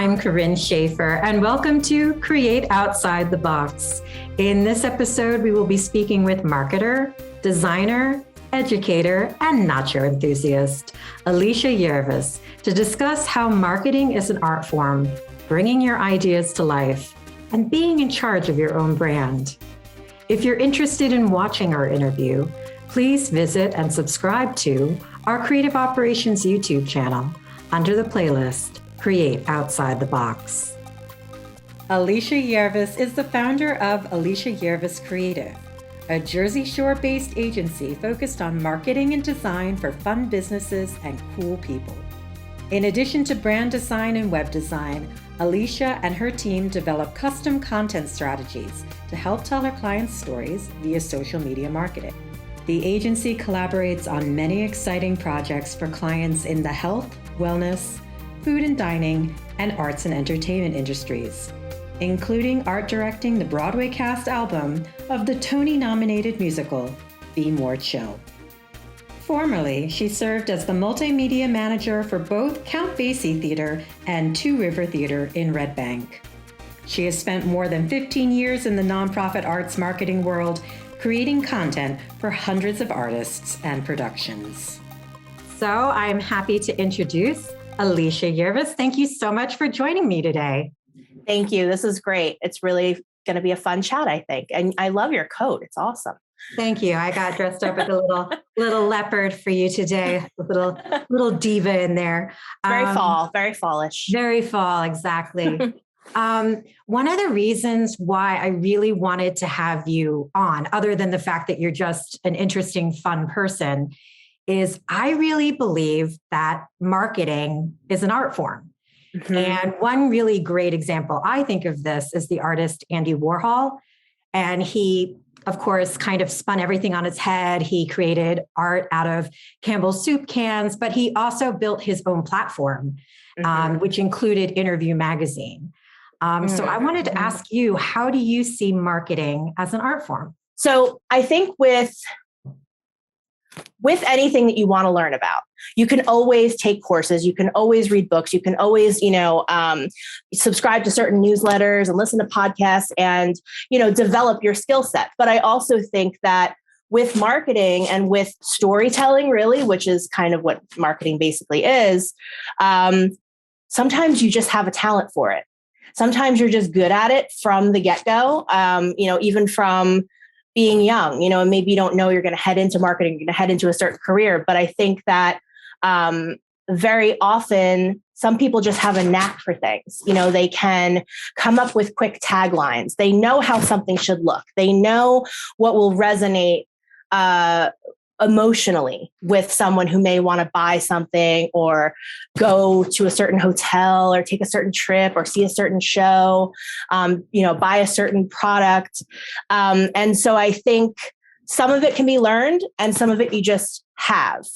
I'm Corinne Schaefer, and welcome to Create Outside the Box. In this episode, we will be speaking with marketer, designer, educator, and nacho enthusiast, Alycia Yerves, to discuss how marketing is an art form, bringing your ideas to life, and being in charge of your own brand. If you're interested in watching our interview, please visit and subscribe to our Creative Operations YouTube channel under the playlist Create Outside the Box. Alycia Yerves is the founder of Alycia Yerves Creative, a Jersey Shore-based agency focused on marketing and design for fun businesses and cool people. In addition to brand design and web design, Alycia and her team develop custom content strategies to help tell her clients' stories via social media marketing. The agency collaborates on many exciting projects for clients in the health, wellness, food and dining, and arts and entertainment industries, including art directing the Broadway cast album of the Tony-nominated musical, Be More Chill. Formerly, she served as the multimedia manager for both Count Basie Theater and Two River Theater in Red Bank. She has spent more than 15 years in the nonprofit arts marketing world, creating content for hundreds of artists and productions. So I'm happy to introduce Alycia Yerves. Thank you so much for joining me today. Thank you. This is great. It's really going to be a fun chat, I think. And I love your coat. It's awesome. Thank you. I got dressed up as a little leopard for you today. A little diva in there. Very fallish. Very fall, exactly. One of the reasons why I really wanted to have you on, other than the fact that you're just an interesting, fun person, is I really believe that marketing is an art form. Mm-hmm. And one really great example I think of this is the artist Andy Warhol. And he, of course, kind of spun everything on its head. He created art out of Campbell's soup cans, but he also built his own platform, which included Interview Magazine. So I wanted to ask you, how do you see marketing as an art form? So I think with anything that you want to learn about, you can always take courses, you can always read books, you can always, subscribe to certain newsletters and listen to podcasts and, develop your skill set. But I also think that with marketing and with storytelling, really, which is kind of what marketing basically is, sometimes you just have a talent for it. Sometimes you're just good at it from the get-go, even from being young, and maybe you don't know you're going to head into marketing, you're going to head into a certain career. But I think that very often some people just have a knack for things. They can come up with quick taglines. They know how something should look. They know what will resonate emotionally with someone who may want to buy something or go to a certain hotel or take a certain trip or see a certain show, buy a certain product. And so I think some of it can be learned and some of it you just have.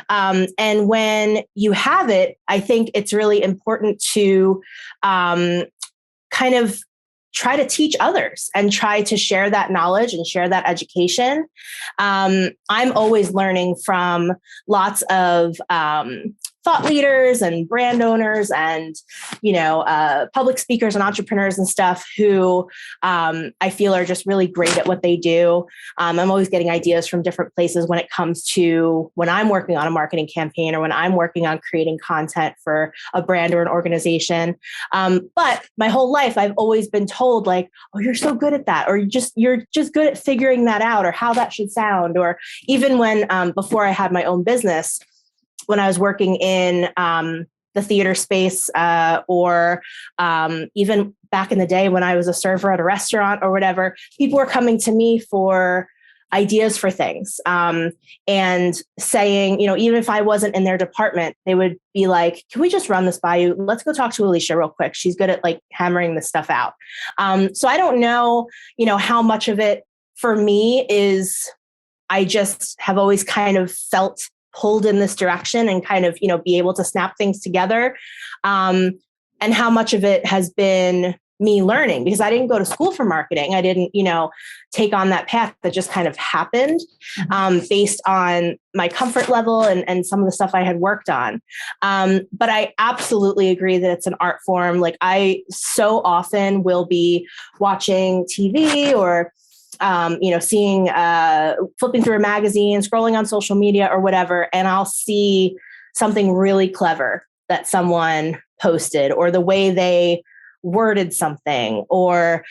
And when you have it, I think it's really important to kind of try to teach others and try to share that knowledge and share that education. I'm always learning from lots of thought leaders and brand owners and, public speakers and entrepreneurs and stuff who I feel are just really great at what they do. I'm always getting ideas from different places when it comes to when I'm working on a marketing campaign or when I'm working on creating content for a brand or an organization. But my whole life, I've always been told like, oh, you're so good at that, or you're just good at figuring that out, or how that should sound. Or even when before I had my own business, when I was working in the theater space, or even back in the day when I was a server at a restaurant or whatever, people were coming to me for ideas for things and saying, even if I wasn't in their department, they would be like, can we just run this by you? Let's go talk to Alycia real quick. She's good at like hammering this stuff out. So I don't know, how much of it for me is I just have always kind of felt pulled in this direction and kind of, be able to snap things together. And how much of it has been me learning, because I didn't go to school for marketing. I didn't, take on that path. That just kind of happened based on my comfort level and some of the stuff I had worked on. But I absolutely agree that it's an art form. Like, I so often will be watching TV or seeing, flipping through a magazine, scrolling on social media or whatever, and I'll see something really clever that someone posted, or the way they worded something, or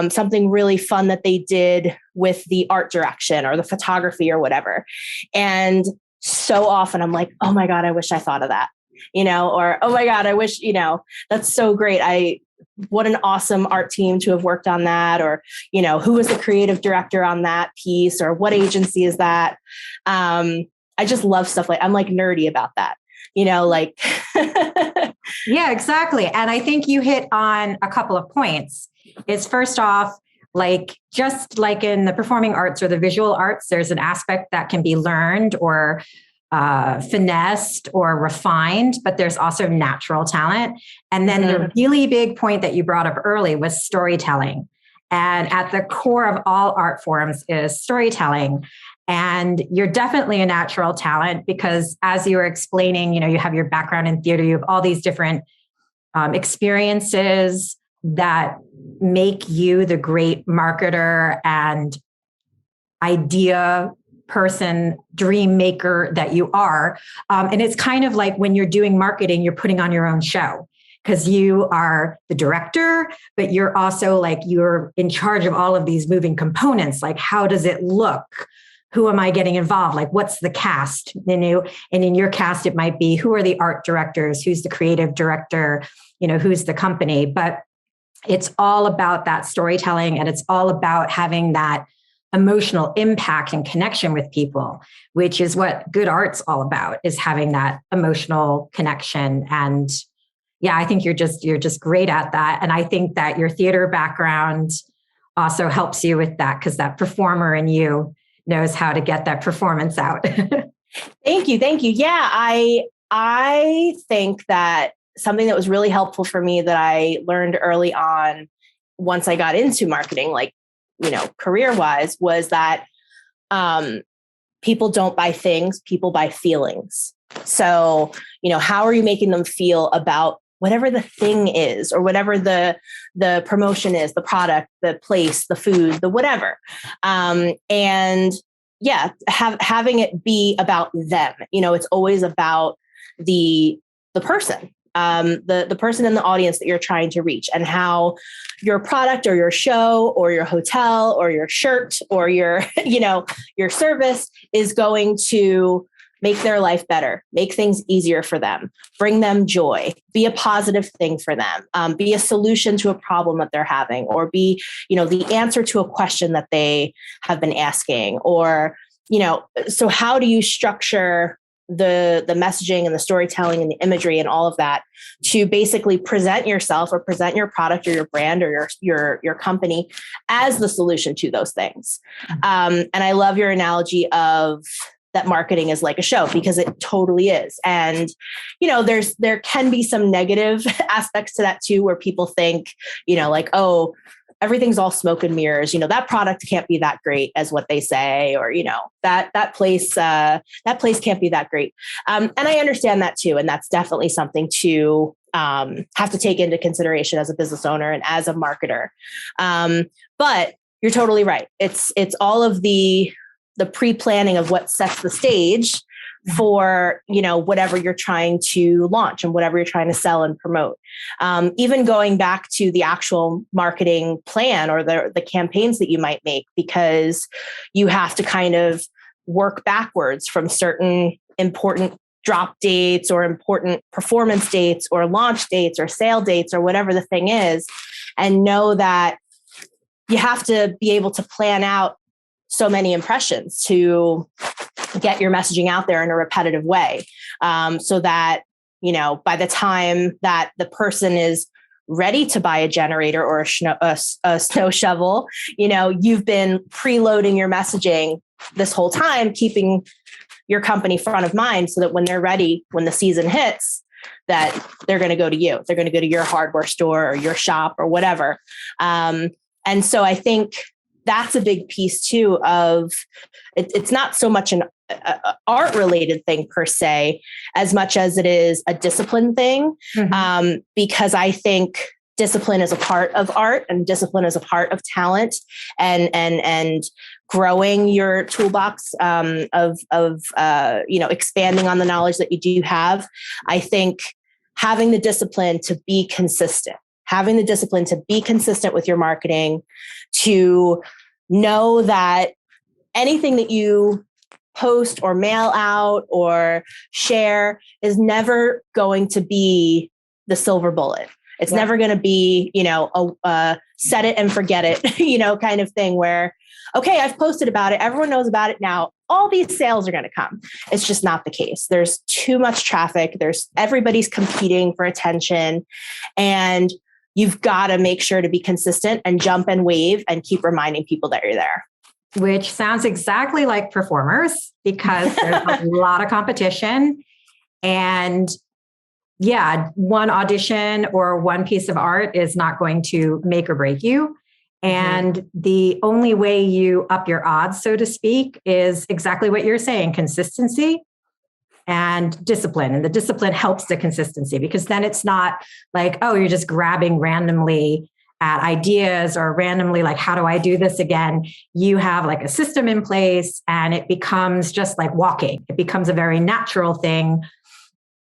something really fun that they did with the art direction or the photography or whatever. And so often I'm like, oh my God, I wish I thought of that, or, oh my God, I wish, that's so great. What an awesome art team to have worked on that, or, who was the creative director on that piece, or what agency is that? I just love stuff I'm like nerdy about that, like. Yeah, exactly. And I think you hit on a couple of points. It's first off, just like in the performing arts or the visual arts, there's an aspect that can be learned or finessed or refined, but there's also natural talent. And then the really big point that you brought up early was storytelling. And at the core of all art forms is storytelling. And you're definitely a natural talent, because as you were explaining, you have your background in theater, you have all these different experiences that make you the great marketer and idea person, dream maker that you are. And it's kind of like when you're doing marketing, you're putting on your own show, because you are the director, but you're also you're in charge of all of these moving components. Like, how does it look? Who am I getting involved? What's the cast? And in your cast, it might be, who are the art directors? Who's the creative director? Who's the company? But it's all about that storytelling, and it's all about having that emotional impact and connection with people, which is what good art's all about, is having that emotional connection. And yeah, I think you're just great at that. And I think that your theater background also helps you with that, because that performer in you knows how to get that performance out. Thank you. Yeah, I think that something that was really helpful for me that I learned early on, once I got into marketing, career-wise, was that people don't buy things, people buy feelings. So, how are you making them feel about whatever the thing is, or whatever the promotion is, the product, the place, the food, the whatever. And yeah, having it be about them. It's always about the person, the person in the audience that you're trying to reach, and how your product or your show or your hotel or your shirt or your, your service is going to make their life better, make things easier for them, bring them joy, be a positive thing for them, be a solution to a problem that they're having, or be, the answer to a question that they have been asking, or, so how do you structure the messaging and the storytelling and the imagery and all of that to basically present yourself or present your product or your brand or your company as the solution to those things. And I love your analogy of that marketing is like a show, because it totally is. And, there can be some negative aspects to that too, where people think, oh, everything's all smoke and mirrors. That product can't be that great as what they say, or, that place can't be that great. And I understand that too. And that's definitely something to have to take into consideration as a business owner and as a marketer. But you're totally right. It's all of the pre-planning of what sets the stage for, whatever you're trying to launch and whatever you're trying to sell and promote. Even going back to the actual marketing plan or the campaigns that you might make, because you have to kind of work backwards from certain important drop dates or important performance dates or launch dates or sale dates or whatever the thing is, and know that you have to be able to plan out so many impressions to get your messaging out there in a repetitive way. So that, by the time that the person is ready to buy a generator or a snow shovel, you've been preloading your messaging this whole time, keeping your company front of mind, so that when they're ready, when the season hits, that they're going to go to you. They're going to go to your hardware store or your shop or whatever. And so I think that's a big piece too of it's not so much an art related thing per se, as much as it is a discipline thing. Because I think discipline is a part of art and discipline is a part of talent and growing your toolbox of expanding on the knowledge that you do have. I think having the discipline to be consistent, with your marketing, to know that anything that you post or mail out or share is never going to be the silver bullet. It's never going to be, a set it and forget it, kind of thing where, okay, I've posted about it. Everyone knows about it now. All these sales are going to come. It's just not the case. There's too much traffic. Everybody's competing for attention, and you've got to make sure to be consistent and jump and wave and keep reminding people that you're there. Which sounds exactly like performers, because there's a lot of competition. And one audition or one piece of art is not going to make or break you. And the only way you up your odds, so to speak, is exactly what you're saying: consistency and discipline. And the discipline helps the consistency, because then it's not like, oh, you're just grabbing randomly at ideas or randomly like, how do I do this again? You have like a system in place, and it becomes just like walking. It becomes a very natural thing,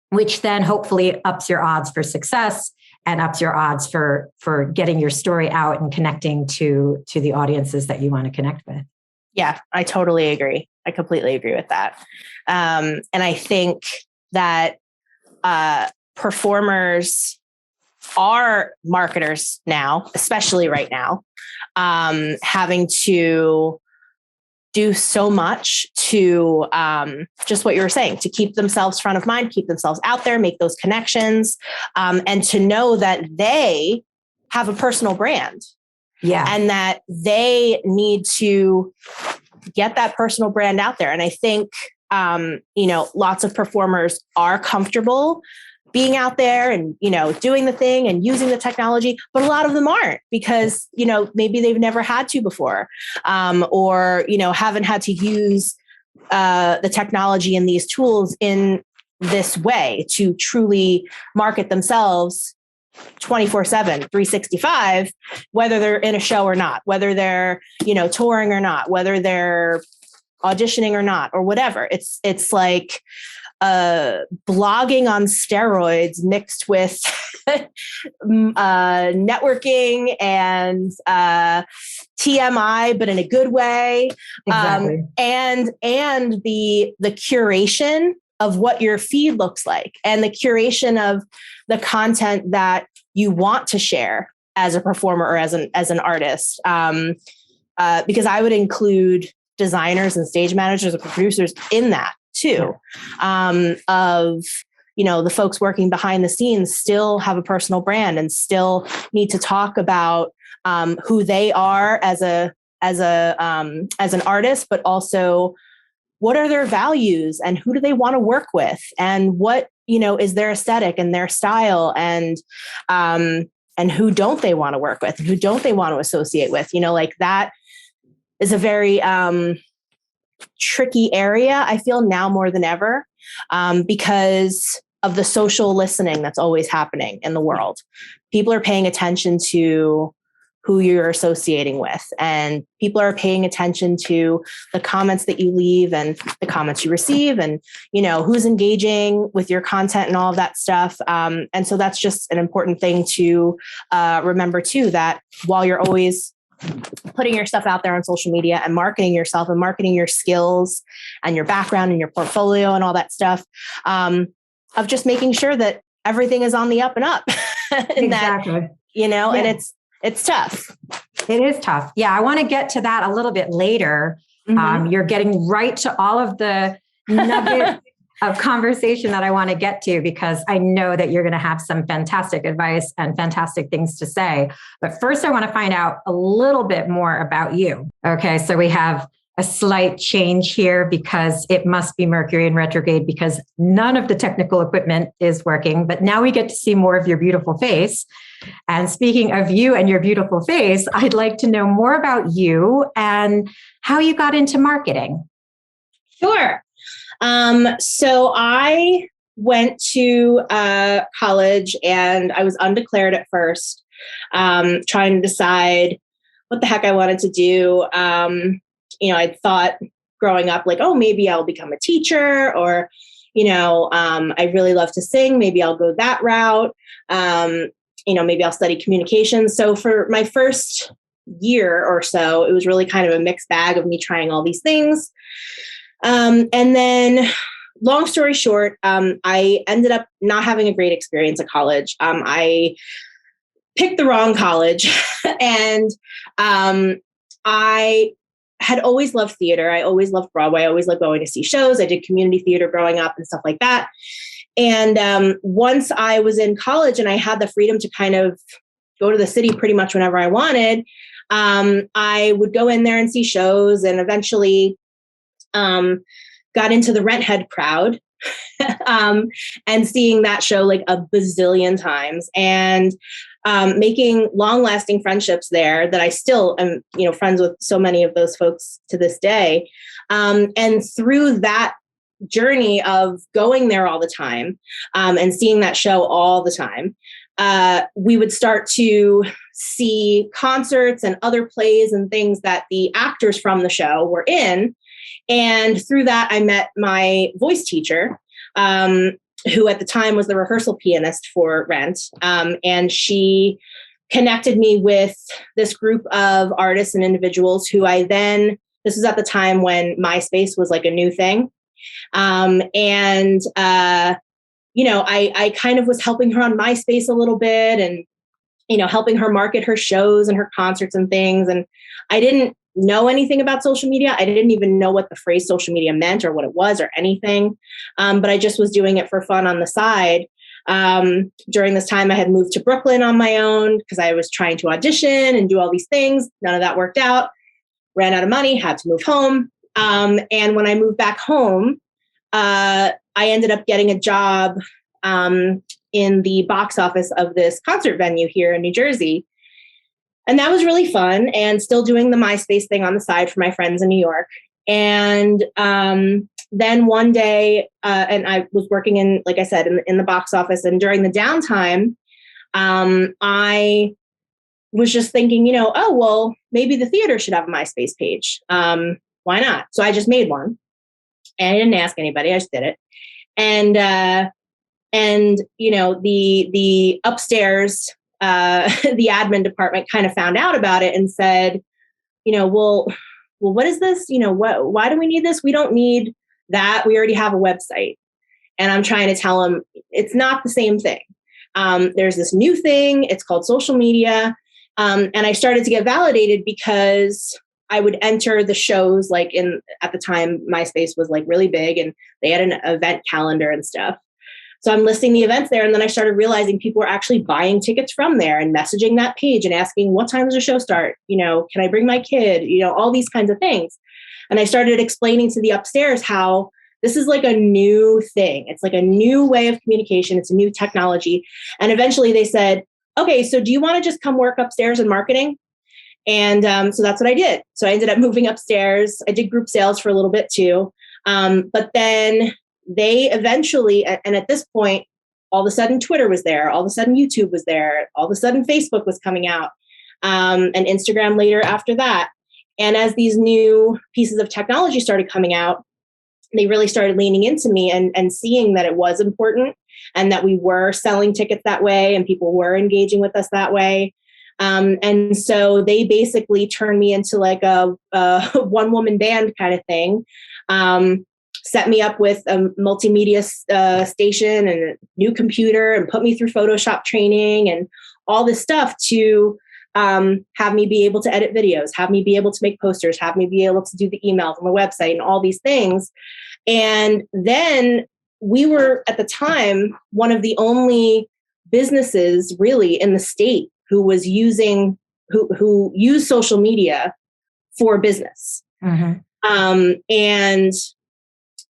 which then hopefully ups your odds for success and ups your odds for getting your story out and connecting to the audiences that you want to connect with. Yeah, I totally agree. I completely agree with that. And I think that performers are marketers now, especially right now, having to do so much to just what you were saying, to keep themselves front of mind, keep themselves out there, make those connections, and to know that they have a personal brand. Yeah. And that they need to get that personal brand out there. And I think, lots of performers are comfortable being out there and, doing the thing and using the technology, but a lot of them aren't, because, maybe they've never had to before, or, haven't had to use the technology and these tools in this way to truly market themselves 24/7, 365, whether they're in a show or not, whether they're, touring or not, whether they're auditioning or not, or whatever. It's like blogging on steroids mixed with networking and TMI, but in a good way. Exactly. And the curation of what your feed looks like, and the curation of the content that you want to share as a performer or as an artist. Because I would include designers and stage managers and producers in that too. Of, the folks working behind the scenes still have a personal brand and still need to talk about who they are as an artist, but also what are their values and who do they want to work with, and what, is their aesthetic and their style, and who don't they want to work with, and who don't they want to associate with, like that is a very tricky area, I feel, now more than ever, because of the social listening that's always happening in the world. People are paying attention to who you're associating with, and people are paying attention to the comments that you leave and the comments you receive, and who's engaging with your content and all of that stuff. And so that's just an important thing to remember too, that while you're always putting your stuff out there on social media and marketing yourself and marketing your skills and your background and your portfolio and all that stuff, of just making sure that everything is on the up and up. Exactly. And it's tough. It is tough. Yeah. I want to get to that a little bit later. You're getting right to all of the nuggets of conversation that I want to get to, because I know that you're going to have some fantastic advice and fantastic things to say. But first, I want to find out a little bit more about you. Okay. So we have a slight change here because it must be Mercury in retrograde because none of the technical equipment is working. But now we get to see more of your beautiful face. And speaking of you and your beautiful face, I'd like to know more about you and how you got into marketing. Sure. So I went to college and I was undeclared at first, trying to decide what the heck I wanted to do. I thought growing up, like, oh, maybe I'll become a teacher, or, I really love to sing. Maybe I'll go that route. Maybe I'll study communications. So for my first year or so, it was really kind of a mixed bag of me trying all these things. And then long story short, I ended up not having a great experience at college. I picked the wrong college and I had always loved theater. I always loved Broadway. I always loved going to see shows. I did community theater growing up and stuff like that. And once I was in college and I had the freedom to kind of go to the city pretty much whenever I wanted, I would go in there and see shows, and eventually got into the Rent Head crowd and seeing that show like a bazillion times, and making long-lasting friendships there that I still am, friends with so many of those folks to this day. And through that journey of going there all the time and seeing that show all the time, we would start to see concerts and other plays and things that the actors from the show were in. And through that, I met my voice teacher, who at the time was the rehearsal pianist for Rent. And she connected me with this group of artists and individuals who this was at the time when MySpace was like a new thing. I kind of was helping her on MySpace a little bit and, helping her market her shows and her concerts and things. And I didn't know anything about social media. I didn't even know what the phrase social media meant or what it was or anything. But I just was doing it for fun on the side. During this time, I had moved to Brooklyn on my own because I was trying to audition and do all these things. None of that worked out. Ran out of money, had to move home. And when I moved back home, I ended up getting a job in the box office of this concert venue here in New Jersey. And that was really fun, and still doing the MySpace thing on the side for my friends in New York. And then one day, and I was working in, like I said, in the box office. And during the downtime, I was just thinking, oh, well, maybe the theater should have a MySpace page. Why not? So I just made one, and I didn't ask anybody. I just did it. And the upstairs, the admin department kind of found out about it and said, well, what is this? Why do we need this? We don't need that. We already have a website. And I'm trying to tell them it's not the same thing. There's this new thing. It's called social media. And I started to get validated because I would enter the shows at the time, MySpace was like really big and they had an event calendar and stuff. So I'm listing the events there. And then I started realizing people were actually buying tickets from there and messaging that page and asking, what time does the show start? Can I bring my kid? All these kinds of things. And I started explaining to the upstairs how this is like a new thing. It's like a new way of communication. It's a new technology. And eventually they said, okay, so do you want to just come work upstairs in marketing? And so that's what I did. So I ended up moving upstairs. I did group sales for a little bit too. But then they eventually, and at this point, all of a sudden Twitter was there. All of a sudden YouTube was there. All of a sudden Facebook was coming out, and Instagram later after that. And as these new pieces of technology started coming out, they really started leaning into me and seeing that it was important and that we were selling tickets that way and people were engaging with us that way. And so they basically turned me into like a one-woman band kind of thing. Set me up with a multimedia station and a new computer and put me through Photoshop training and all this stuff to have me be able to edit videos, have me be able to make posters, have me be able to do the emails on the website and all these things. And then we were at the time one of the only businesses really in the state who used social media for business. Mm-hmm. And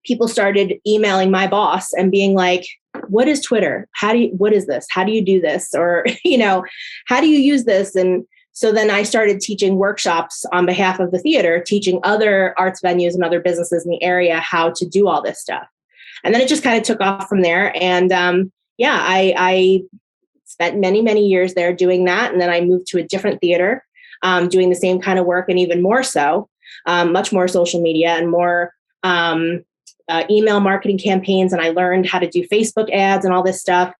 people started emailing my boss and being like, what is Twitter? What is this? How do you do this? Or, how do you use this? And so then I started teaching workshops on behalf of the theater, teaching other arts venues and other businesses in the area how to do all this stuff. And then it just kind of took off from there. And I spent many, many years there doing that. And then I moved to a different theater, doing the same kind of work, and even more so, much more social media and more email marketing campaigns. And I learned how to do Facebook ads and all this stuff.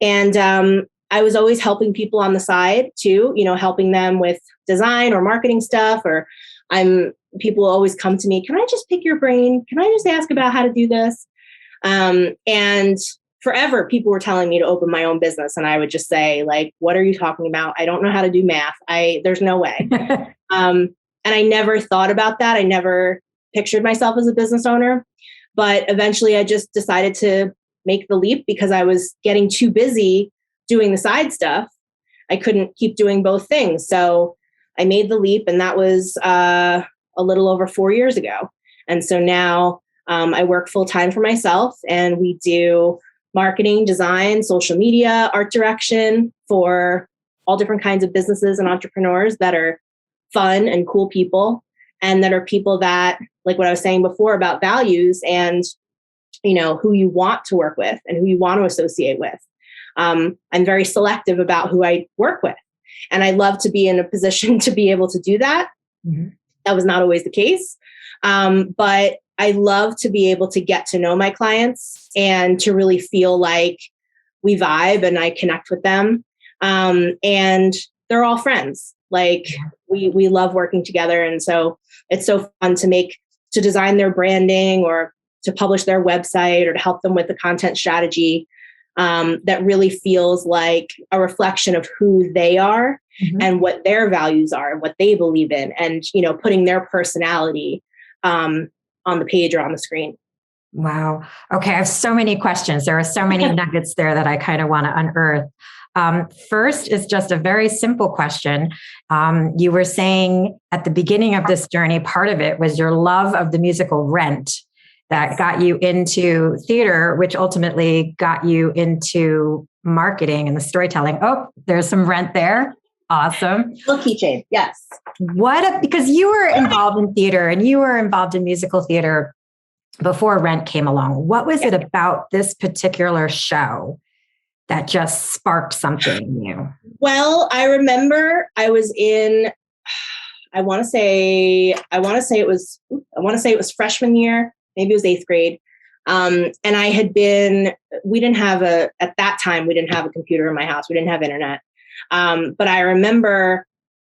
And I was always helping people on the side too, helping them with design or marketing stuff. Or people always come to me, can I just pick your brain? Can I just ask about how to do this? And forever, people were telling me to open my own business. And I would just say, like, what are you talking about? I don't know how to do math. There's no way. And I never thought about that. I never pictured myself as a business owner. But eventually I just decided to make the leap because I was getting too busy doing the side stuff. I couldn't keep doing both things. So I made the leap, and that was a little over 4 years ago. And so now I work full time for myself, and we do marketing, design, social media, art direction for all different kinds of businesses and entrepreneurs that are fun and cool people, and that are people that, like what I was saying before about values and, who you want to work with and who you want to associate with. I'm very selective about who I work with, and I love to be in a position to be able to do that. Mm-hmm. That was not always the case. But I love to be able to get to know my clients and to really feel like we vibe and I connect with them. And they're all friends. Like we love working together. And so it's so fun to design their branding or to publish their website or to help them with the content strategy that really feels like a reflection of who they are and what their values are and what they believe in, and, putting their personality on the page or on the screen. Wow. Okay. I have so many questions. There are so many nuggets there that I kind of want to unearth. First is just a very simple question. You were saying at the beginning of this journey, part of it was your love of the musical Rent that got you into theater, which ultimately got you into marketing and the storytelling. Oh, there's some Rent there. Awesome. Little keychain. Yes. Because you were involved in theater and you were involved in musical theater before Rent came along. What was it about this particular show that just sparked something in you? Well, I remember I was in, I want to say it was freshman year, maybe it was 8th grade. And at that time, we didn't have a computer in my house. We didn't have internet. But I remember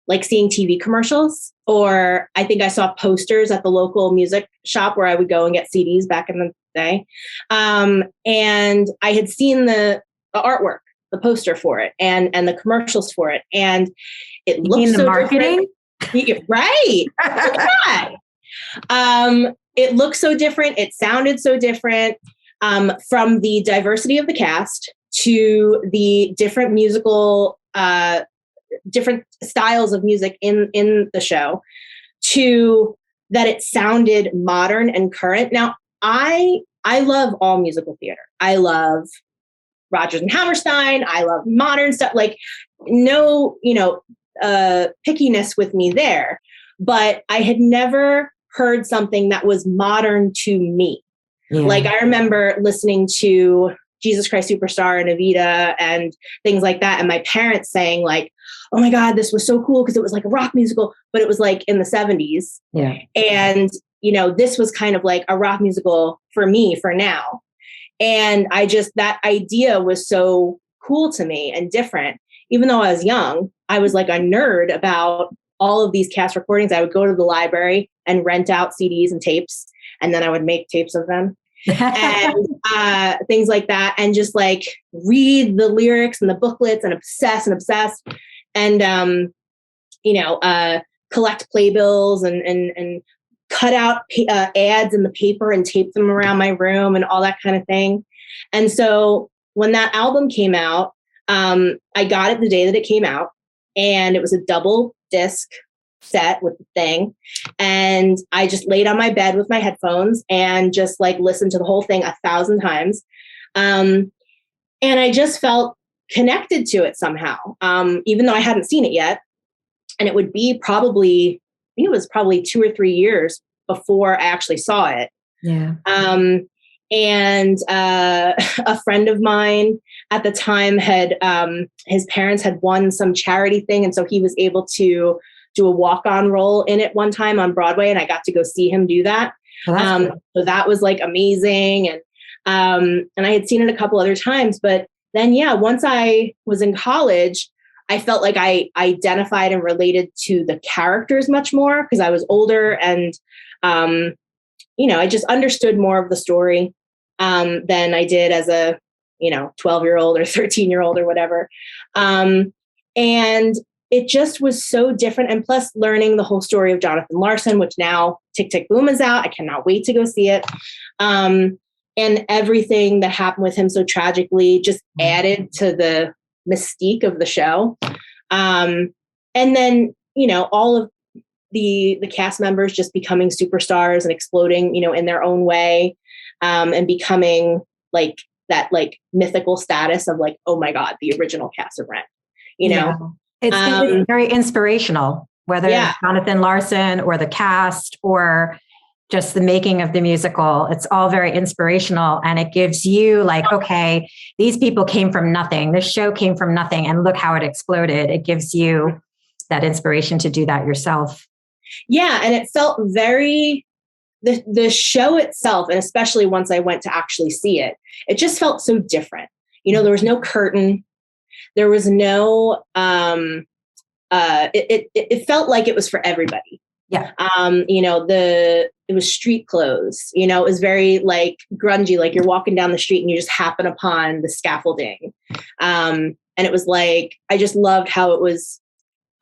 like seeing TV commercials, or I think I saw posters at the local music shop where I would go and get CDs back in the day. And I had seen the artwork, the poster for it, and the commercials for it. And it looked so marketing? Different. Right. Look at that. It looked so different. It sounded so different, from the diversity of the cast to the different musical, different styles of music in the show, to that it sounded modern and current. Now, I love all musical theater. I love Rodgers and Hammerstein. I love modern stuff. Like no, pickiness with me there, but I had never heard something that was modern to me. Yeah. Like I remember listening to Jesus Christ Superstar and Evita and things like that. And my parents saying like, oh my God, this was so cool because it was like a rock musical, but it was like in the 70s. Yeah. And, this was kind of like a rock musical for me for now. And that idea was so cool to me and different. Even though I was young, I was like a nerd about all of these cast recordings. I would go to the library and rent out CDs and tapes, and then I would make tapes of them. And things like that, and just like read the lyrics and the booklets and obsess and collect playbills and cut out ads in the paper and tape them around my room and all that kind of thing. And so when that album came out, I got it the day that it came out, and it was a double disc set with the thing. And I just laid on my bed with my headphones and just like listened to the whole thing 1,000 times. And I just felt connected to it somehow, even though I hadn't seen it yet. And it would be probably, I think it was probably 2 or 3 years before I actually saw it. Yeah. And a friend of mine at the time had, his parents had won some charity thing. And so he was able to do a walk-on role in it one time on Broadway. And I got to go see him do that. Well, so that was like amazing. And I had seen it a couple other times, but then, yeah, once I was in college, I felt like I identified and related to the characters much more because I was older and, I just understood more of the story than I did as a, 12-year-old or 13-year-old or whatever. And it just was so different. And plus learning the whole story of Jonathan Larson, which now Tick, Tick, Boom is out. I cannot wait to go see it. And everything that happened with him so tragically just added to the mystique of the show. And then, all of the cast members just becoming superstars and exploding, in their own way, and becoming like that, like mythical status of like, oh my God, the original cast of Rent, Yeah. It's very inspirational, whether Yeah. it's Jonathan Larson or the cast or just the making of the musical. It's all very inspirational. And it gives you like, okay, these people came from nothing. This show came from nothing. And look how it exploded. It gives you that inspiration to do that yourself. Yeah. And it felt very, the show itself, and especially once I went to actually see it, it just felt so different. There was no curtain. There was no, it felt like it was for everybody. Yeah. It was street clothes, it was very like grungy, like you're walking down the street and you just happen upon the scaffolding. And it was like, I just loved how it was,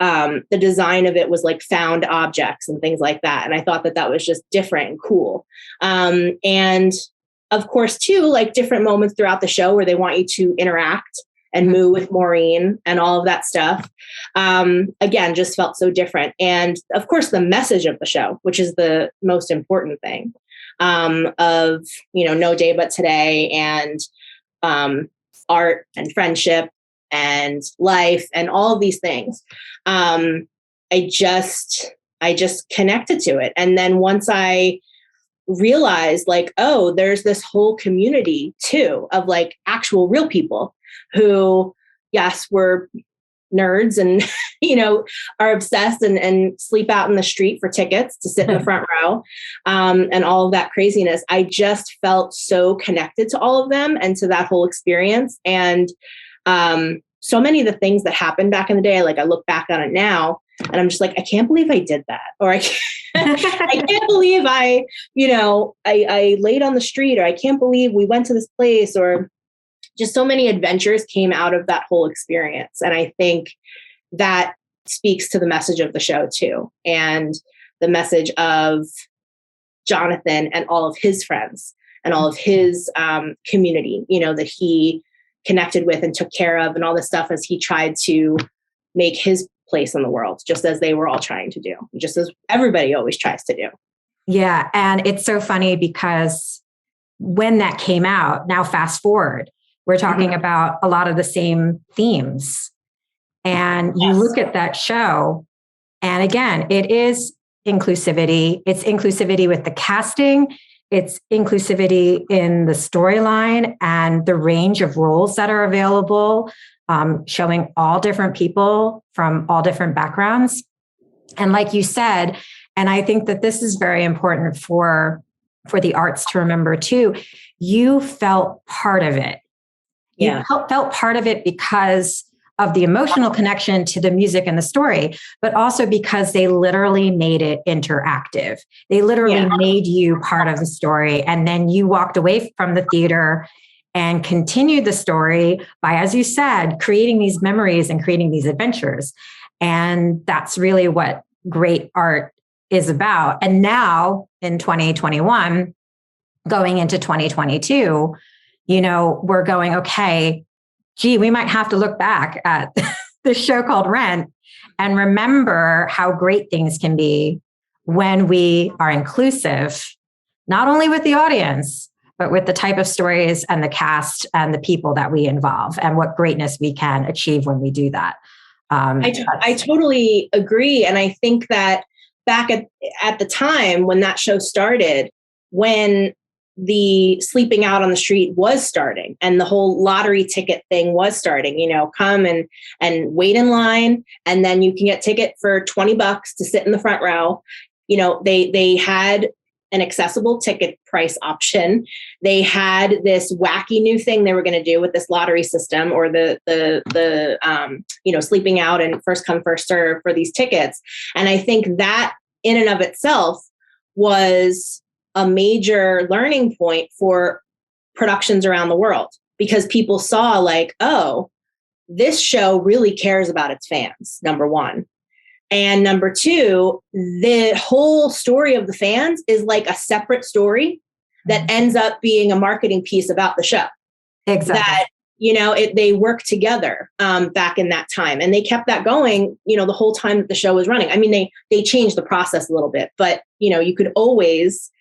the design of it was like found objects and things like that. And I thought that was just different and cool. And of course too, like different moments throughout the show where they want you to interact and move with Maureen and all of that stuff. Again, just felt so different. And of course, the message of the show, which is the most important thing, of, No Day But Today and art and friendship and life and all of these things. I just connected to it. And then once I realized like, oh, there's this whole community too of like actual real people who, yes, were nerds and, are obsessed and sleep out in the street for tickets to sit in the front row, and all of that craziness. I just felt so connected to all of them and to that whole experience. And so many of the things that happened back in the day, like I look back on it now and I'm just like, I can't believe I did that. Or I can't believe I laid on the street, or I can't believe we went to this place, or just so many adventures came out of that whole experience. And I think that speaks to the message of the show too. And the message of Jonathan and all of his friends and all of his community, that he connected with and took care of and all this stuff as he tried to make his place in the world, just as they were all trying to do, just as everybody always tries to do. Yeah. And it's so funny because when that came out, now fast forward, we're talking about a lot of the same themes. And you look at that show, and again, it is inclusivity. It's inclusivity with the casting. It's inclusivity in the storyline and the range of roles that are available, showing all different people from all different backgrounds. And like you said, and I think that this is very important for the arts to remember too, you felt part of it. You felt part of it because of the emotional connection to the music and the story, but also because they literally made it interactive. They literally made you part of the story. And then you walked away from the theater and continued the story by, as you said, creating these memories and creating these adventures. And that's really what great art is about. And now in 2021, going into 2022, we're going, okay, gee, we might have to look back at this show called Rent and remember how great things can be when we are inclusive, not only with the audience, but with the type of stories and the cast and the people that we involve and what greatness we can achieve when we do that. I totally agree. And I think that back at the time when that show started, when the sleeping out on the street was starting and the whole lottery ticket thing was starting, come and wait in line. And then you can get ticket for $20 to sit in the front row. They had an accessible ticket price option. They had this wacky new thing they were going to do with this lottery system or the sleeping out and first come, first serve for these tickets. And I think that in and of itself was a major learning point for productions around the world because people saw like, oh, this show really cares about its fans, number one. And number two, the whole story of the fans is like a separate story that ends up being a marketing piece about the show. Exactly. That, they work together back in that time. And they kept that going, the whole time that the show was running. I mean, they changed the process a little bit, but, you could always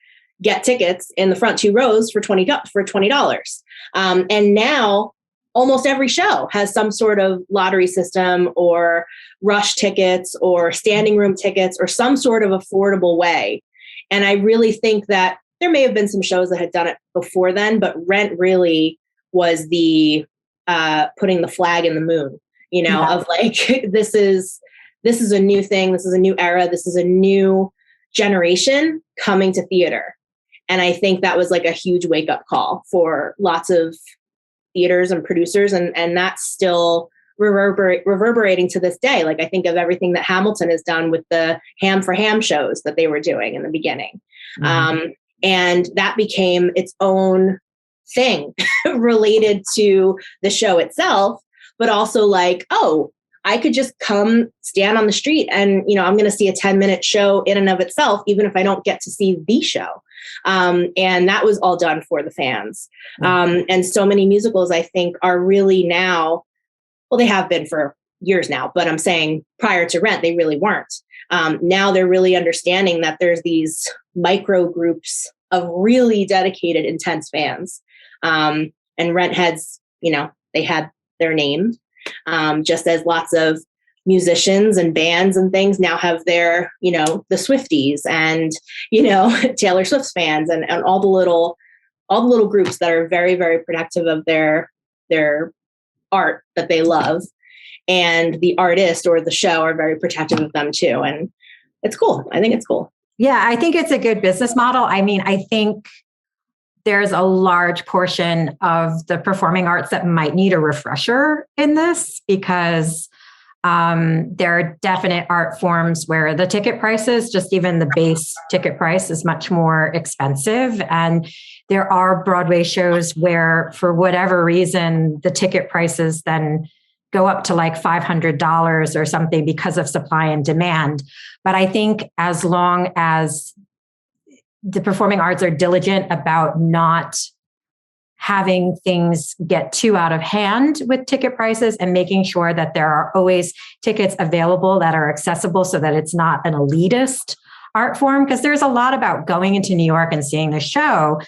get tickets in the front two rows for $20. And now almost every show has some sort of lottery system or rush tickets or standing room tickets or some sort of affordable way. And I really think that there may have been some shows that had done it before then, but Rent really was the putting the flag in the moon, of like, this is a new thing. This is a new era. This is a new generation coming to theater. And I think that was like a huge wake up call for lots of theaters and producers. And that's still reverberating to this day. Like I think of everything that Hamilton has done with the Ham for Ham shows that they were doing in the beginning. Mm-hmm. And that became its own thing related to the show itself, but also like, oh, I could just come stand on the street and, I'm going to see a 10-minute show in and of itself, even if I don't get to see the show. And that was all done for the fans. And so many musicals, I think, are really now, well, they have been for years now, but I'm saying prior to Rent, they really weren't. Now they're really understanding that there's these micro groups of really dedicated, intense fans. And Rent heads, they had their name, just as lots of musicians and bands and things now have their, the Swifties and, Taylor Swift's fans and all the little groups that are very, very protective of their art that they love. And the artist or the show are very protective of them too. And it's cool. I think it's cool. Yeah, I think it's a good business model. I mean, I think there's a large portion of the performing arts that might need a refresher in this because there are definite art forms where the ticket prices, just even the base ticket price, is much more expensive. And there are Broadway shows where, for whatever reason, the ticket prices then go up to like $500 or something because of supply and demand. But I think as long as the performing arts are diligent about not having things get too out of hand with ticket prices and making sure that there are always tickets available that are accessible so that it's not an elitist art form. Because there's a lot about going into New York and seeing the show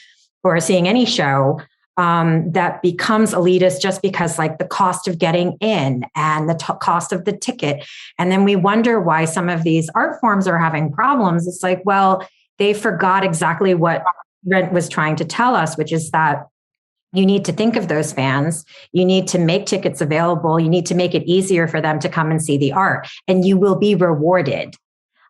or seeing any show that becomes elitist just because like the cost of getting in and the cost of the ticket. And then we wonder why some of these art forms are having problems. It's like, well, they forgot exactly what Rent was trying to tell us, which is that you need to think of those fans. You need to make tickets available. You need to make it easier for them to come and see the art, and you will be rewarded.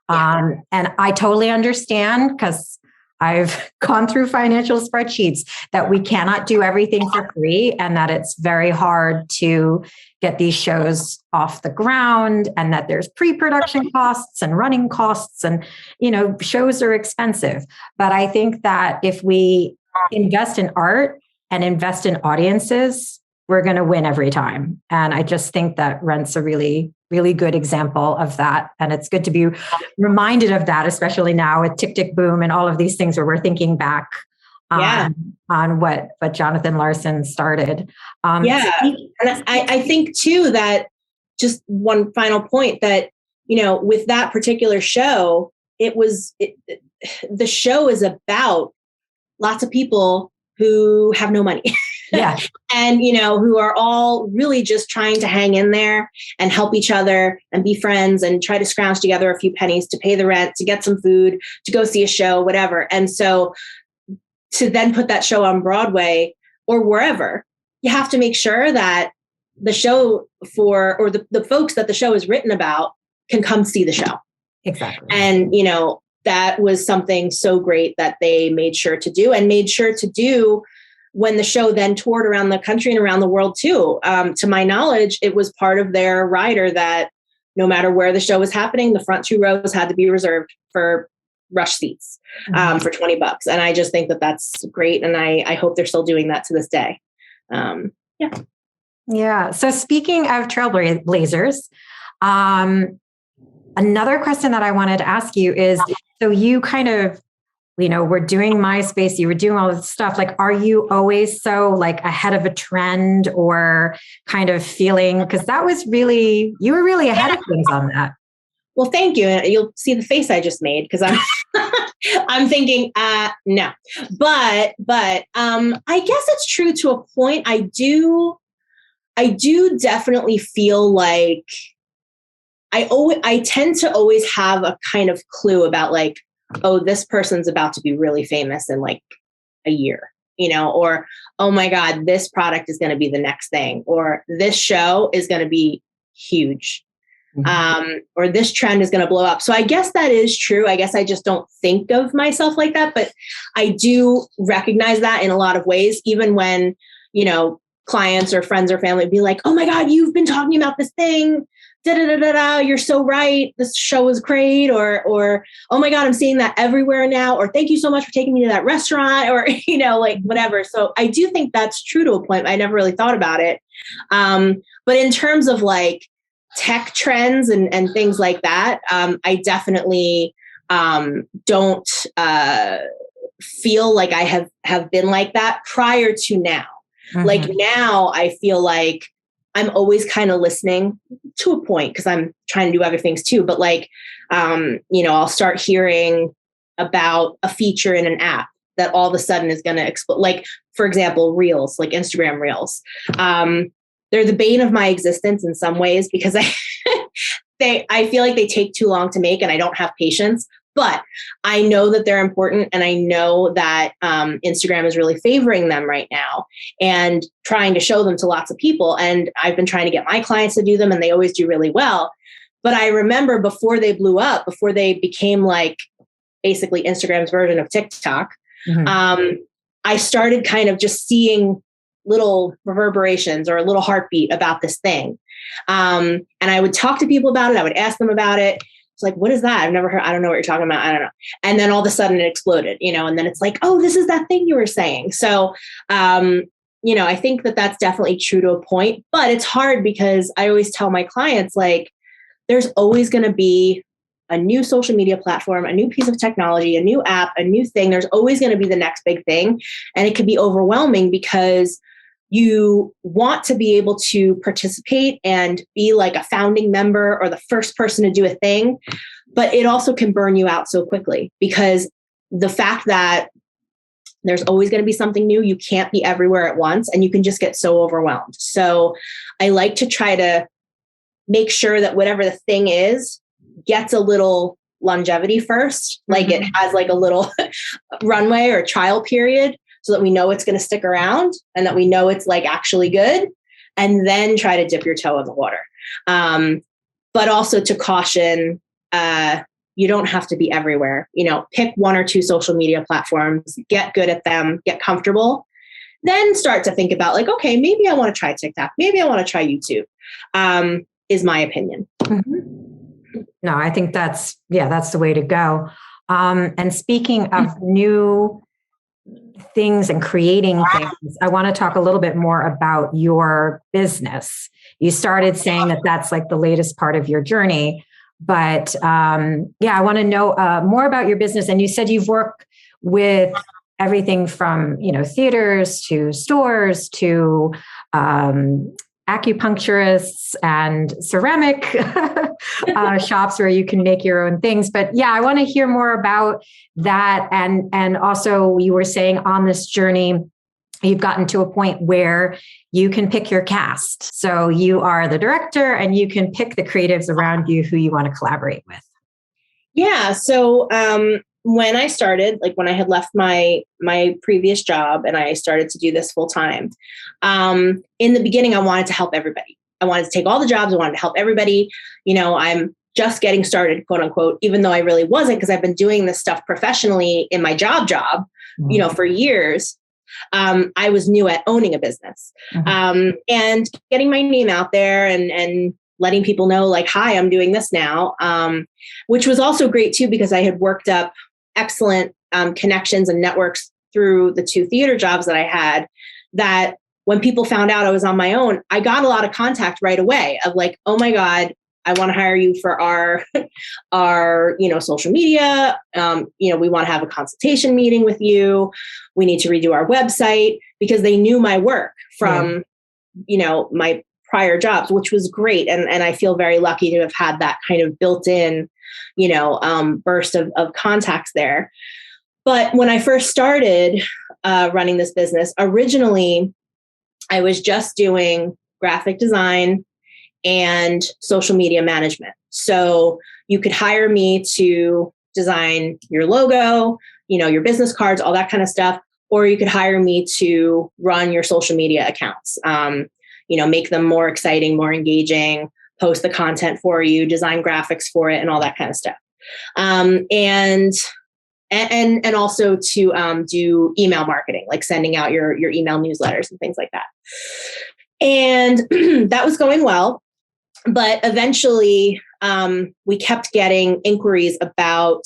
Yeah. And I totally understand because I've gone through financial spreadsheets that we cannot do everything for free and that it's very hard to get these shows off the ground and that there's pre-production costs and running costs and, shows are expensive. But I think that if we invest in art and invest in audiences, we're going to win every time. And I just think that Rent's a really, really good example of that. And it's good to be reminded of that, especially now with Tick, Tick, Boom and all of these things where we're thinking back on what Jonathan Larson started. And I think too that just one final point that, with that particular show, the show is about lots of people who have no money. Yeah. And, who are all really just trying to hang in there and help each other and be friends and try to scrounge together a few pennies to pay the rent, to get some food, to go see a show, whatever. And so to then put that show on Broadway or wherever, you have to make sure that the show or the folks that the show is written about can come see the show. Exactly. And, that was something so great that they made sure to do when the show then toured around the country and around the world too. To my knowledge, it was part of their rider that no matter where the show was happening, the front 2 rows had to be reserved for rush seats for $20. And I just think that that's great. And I hope they're still doing that to this day. Yeah. So speaking of trailblazers, another question that I wanted to ask you is, so you kind of, were doing MySpace, you were doing all this stuff. Like, are you always so like ahead of a trend or kind of feeling, because you were really ahead of things on that. Well, thank you. And you'll see the face I just made because I'm thinking, no, but I guess it's true to a point. I do definitely feel like I tend to always have a kind of clue about like, oh, this person's about to be really famous in like a year, or, oh my God, this product is going to be the next thing, or this show is going to be huge. Or this trend is going to blow up. So I guess that is true. I guess I just don't think of myself like that, but I do recognize that in a lot of ways, even when, clients or friends or family be like, oh my God, you've been talking about this thing. You're so right. This show is great. Or, oh my God, I'm seeing that everywhere now. Or thank you so much for taking me to that restaurant or, like whatever. So I do think that's true to a point. I never really thought about it. But in terms of like tech trends and things like that, I definitely don't feel like I have been like that prior to now. Mm-hmm. Like now I feel like I'm always kind of listening to a point because I'm trying to do other things too. But like, I'll start hearing about a feature in an app that all of a sudden is going to explode. Like, for example, Reels, like Instagram Reels. They're the bane of my existence in some ways because I feel like they take too long to make and I don't have patience. But I know that they're important and I know that Instagram is really favoring them right now and trying to show them to lots of people. And I've been trying to get my clients to do them and they always do really well. But I remember before they blew up, before they became like basically Instagram's version of TikTok, I started kind of just seeing little reverberations or a little heartbeat about this thing. And I would talk to people about it. I would ask them about it. It's like, what is that? I've never heard. I don't know what you're talking about. I don't know. And then all of a sudden it exploded, and then it's like, oh, this is that thing you were saying. So, I think that that's definitely true to a point, but it's hard because I always tell my clients, like, there's always going to be a new social media platform, a new piece of technology, a new app, a new thing. There's always going to be the next big thing. And it can be overwhelming because you want to be able to participate and be like a founding member or the first person to do a thing, but it also can burn you out so quickly because the fact that there's always going to be something new, you can't be everywhere at once and you can just get so overwhelmed. So I like to try to make sure that whatever the thing is gets a little longevity first, like it has like a little runway or trial period, so that we know it's going to stick around and that we know it's like actually good, and then try to dip your toe in the water. But also to caution, you don't have to be everywhere. Pick 1 or 2 social media platforms, get good at them, get comfortable, then start to think about like, okay, maybe I want to try TikTok. Maybe I want to try YouTube, is my opinion. Mm-hmm. No, I think that's the way to go. And speaking of new things and creating things, I want to talk a little bit more about your business. You started saying that that's like the latest part of your journey, but I want to know more about your business. And you said you've worked with everything from, theaters to stores to acupuncturists and ceramic shops where you can make your own things. But yeah, I want to hear more about that. And also you were saying on this journey, you've gotten to a point where you can pick your cast. So you are the director and you can pick the creatives around you who you want to collaborate with. Yeah. So when I started, like when I had left my previous job and I started to do this full time, in the beginning, I wanted to help everybody. I wanted to take all the jobs. I wanted to help everybody. I'm just getting started, quote unquote, even though I really wasn't, because I've been doing this stuff professionally in my job, for years. I was new at owning a business, and getting my name out there and letting people know like, hi, I'm doing this now, which was also great too, because I had worked up excellent connections and networks through the 2 theater jobs that I had, that when people found out I was on my own, I got a lot of contact right away of like, oh my God, I want to hire you for our social media. We want to have a consultation meeting with you. We need to redo our website, because they knew my work from, my prior jobs, which was great. And I feel very lucky to have had that kind of built in, burst of contacts there. But when I first started running this business, originally, I was just doing graphic design and social media management. So you could hire me to design your logo, your business cards, all that kind of stuff, or you could hire me to run your social media accounts, make them more exciting, more engaging, post the content for you, design graphics for it, and all that kind of stuff. And also to do email marketing, like sending out your email newsletters and things like that. And that was going well. But eventually, we kept getting inquiries about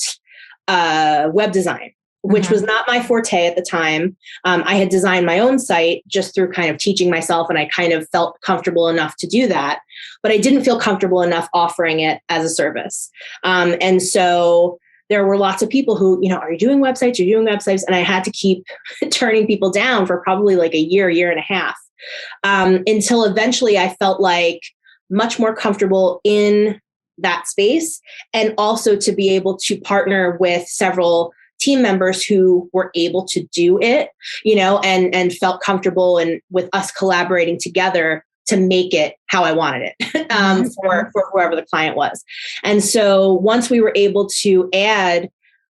web design, which was not my forte at the time. I had designed my own site just through kind of teaching myself, and I kind of felt comfortable enough to do that. But I didn't feel comfortable enough offering it as a service. And so there were lots of people who, are you doing websites? Are you doing websites? And I had to keep turning people down for probably like a year and a half, until eventually I felt like much more comfortable in that space, and also to be able to partner with several team members who were able to do it, and felt comfortable and with us collaborating together to make it how I wanted it for whoever the client was. And so once we were able to add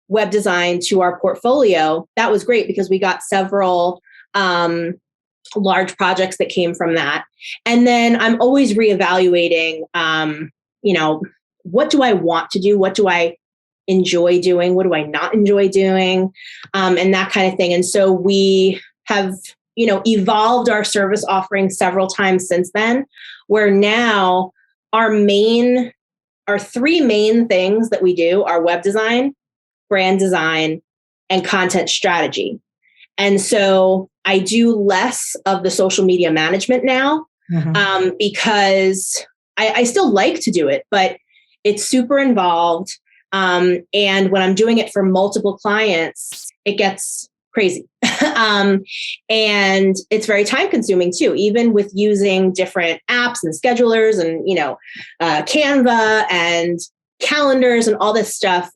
web design to our portfolio, that was great, because we got several large projects that came from that. And then I'm always reevaluating, what do I want to do? What do I enjoy doing? What do I not enjoy doing? And that kind of thing. And so we have, evolved our service offering several times since then, where now our 3 main things that we do are web design, brand design, and content strategy. And so I do less of the social media management now, because I still like to do it, but it's super involved. And when I'm doing it for multiple clients, it gets crazy. And it's very time consuming too, even with using different apps and schedulers and, Canva and calendars and all this stuff.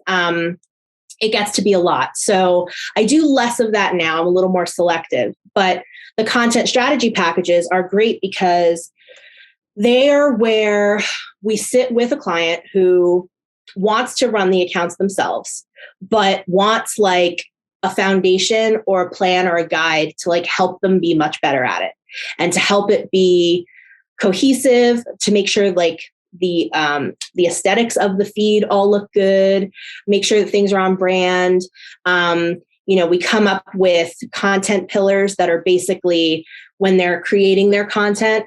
It gets to be a lot. So I do less of that now. I'm a little more selective, but the content strategy packages are great because they're where we sit with a client who wants to run the accounts themselves, but wants like a foundation or a plan or a guide to like help them be much better at it, and to help it be cohesive, to make sure like the aesthetics of the feed all look good, make sure that things are on brand. We come up with content pillars that are basically, when they're creating their content,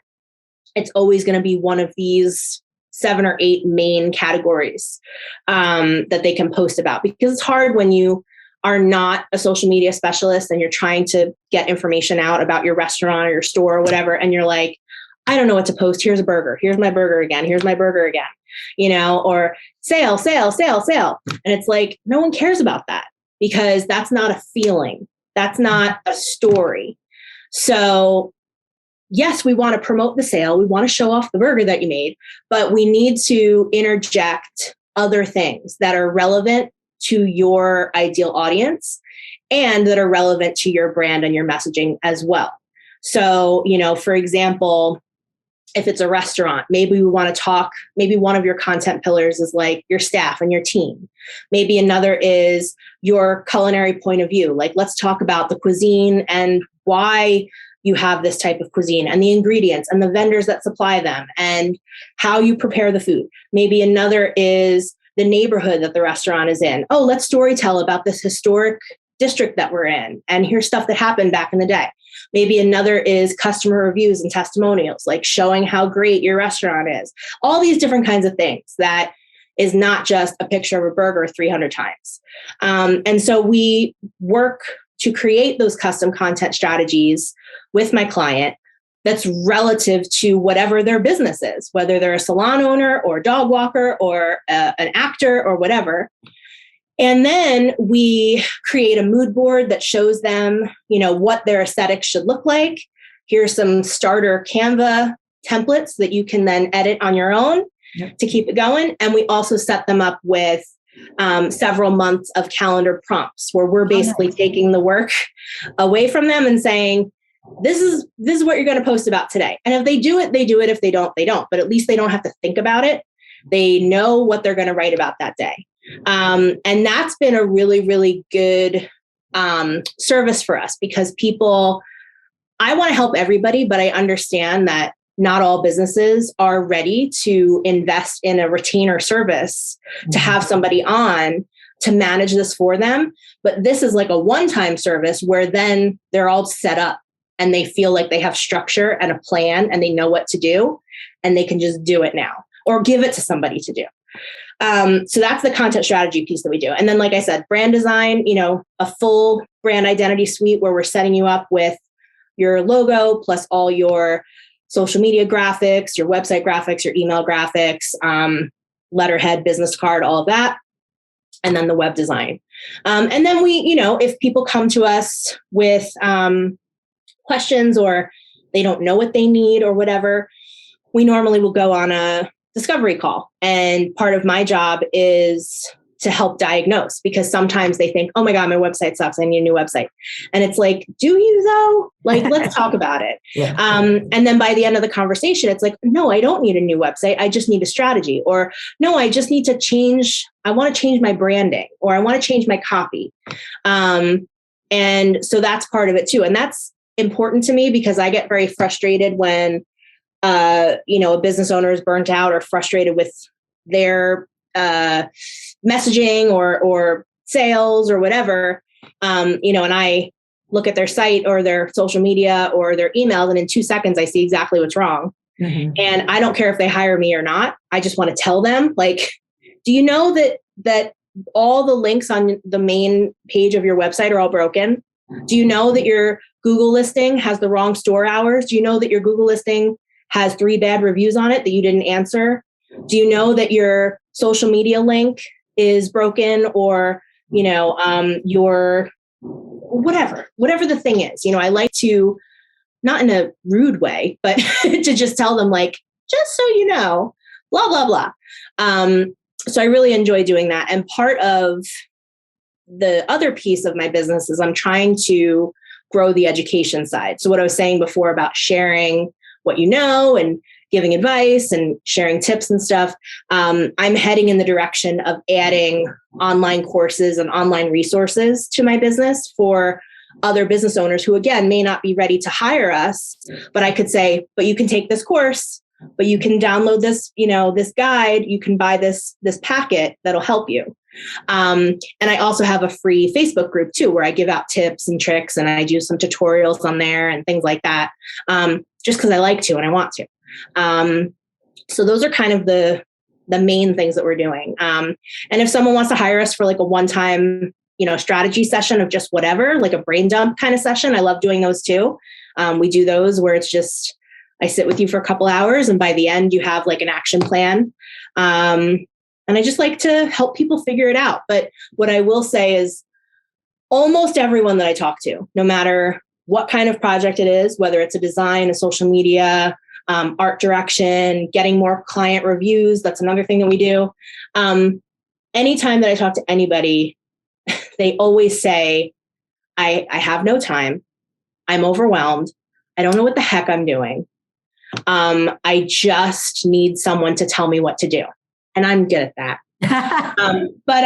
it's always going to be one of these 7 or 8 main categories that they can post about, because it's hard when you are not a social media specialist and you're trying to get information out about your restaurant or your store or whatever. And you're like, I don't know what to post. Here's a burger. Here's my burger again. Here's my burger again, or sale, sale, sale, sale. And it's like, no one cares about that, because that's not a feeling. That's not a story. So yes, we want to promote the sale. We want to show off the burger that you made, but we need to interject other things that are relevant to your ideal audience and that are relevant to your brand and your messaging as well. So, for example, if it's a restaurant, maybe we want to talk, maybe one of your content pillars is like your staff and your team. Maybe another is your culinary point of view. Like, let's talk about the cuisine and why you have this type of cuisine and the ingredients and the vendors that supply them and how you prepare the food. Maybe another is the neighborhood that the restaurant is in. Oh, let's storytell about this historic district that we're in and here's stuff that happened back in the day. Maybe another is customer reviews and testimonials, like showing how great your restaurant is. All these different kinds of things that is not just a picture of a burger 300 times. And so we work to create those custom content strategies with my client that's relative to whatever their business is, whether they're a salon owner or a dog walker or an actor or whatever. And then we create a mood board that shows them, what their aesthetics should look like. Here's some starter Canva templates that you can then edit on your own to keep it going. And we also set them up with several months of calendar prompts where we're basically taking the work away from them and saying, this is what you're going to post about today. And if they do it, they do it. If they don't, they don't. But at least they don't have to think about it. They know what they're going to write about that day. And that's been a really, really good service for us because I want to help everybody, but I understand that not all businesses are ready to invest in a retainer service to have somebody on to manage this for them. But this is like a one-time service where then they're all set up and they feel like they have structure and a plan and they know what to do and they can just do it now or give it to somebody to do. So that's the content strategy piece that we do. And then, like I said, brand design, a full brand identity suite where we're setting you up with your logo plus all your social media graphics, your website graphics, your email graphics, letterhead, business card, all of that. And then the web design. And then we, if people come to us with questions or they don't know what they need or whatever, we normally will go on a discovery call. And part of my job is to help diagnose because sometimes they think, oh my God, my website sucks. I need a new website. And it's like, do you though? Like, let's talk about it. Yeah. And then by the end of the conversation, it's like, no, I don't need a new website. I just need a strategy. Or no, I just need to I want to change my branding or I want to change my copy. And so that's part of it too. And that's important to me because I get very frustrated when a business owner is burnt out or frustrated with their messaging or sales or whatever, and I look at their site or their social media or their emails, and in 2 seconds, I see exactly what's wrong. Mm-hmm. And I don't care if they hire me or not. I just want to tell them, like, do you know that all the links on the main page of your website are all broken? Do you know that your Google listing has the wrong store hours? Do you know that your Google listing has 3 bad reviews on it that you didn't answer? Do you know that your social media link is broken or, your whatever the thing is? I like to, not in a rude way, but to just tell them like, just so you know, blah, blah, blah. So I really enjoy doing that. And part of the other piece of my business is I'm trying to grow the education side. So what I was saying before about sharing what you know and giving advice and sharing tips and stuff, I'm heading in the direction of adding online courses and online resources to my business for other business owners who, again, may not be ready to hire us, but I could say, but you can take this course, but you can download this, this guide, you can buy this packet that'll help you. And I also have a free Facebook group too, where I give out tips and tricks and I do some tutorials on there and things like that. Just because I like to and I want to. So those are kind of the main things that we're doing. And if someone wants to hire us for like a one-time, strategy session of just whatever, like a brain dump kind of session, I love doing those too. We do those where it's just, I sit with you for a couple hours and by the end you have like an action plan. And I just like to help people figure it out. But what I will say is almost everyone that I talk to, no matter what kind of project it is, whether it's a design, a social media, art direction, getting more client reviews. That's another thing that we do. Anytime that I talk to anybody, they always say, I have no time. I'm overwhelmed. I don't know what the heck I'm doing. I just need someone to tell me what to do. And I'm good at that. But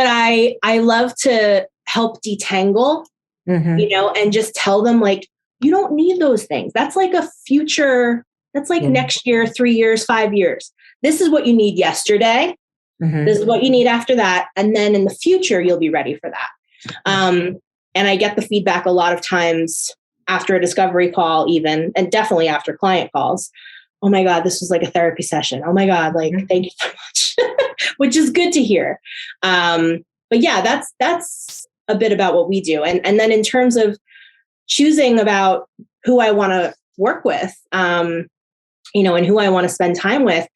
I love to help detangle, and just tell them, like, you don't need those things. That's like a future, that's like next year, 3 years, 5 years. This is what you need yesterday. This is what you need after that. And then in the future, you'll be ready for that. And I get the feedback a lot of times after a discovery call, even, and definitely after client calls. Oh my God, this was like a therapy session. Oh my God, like, thank you so much, which is good to hear. But yeah, that's a bit about what we do. And then in terms of choosing about who I want to work with, and who I want to spend time with,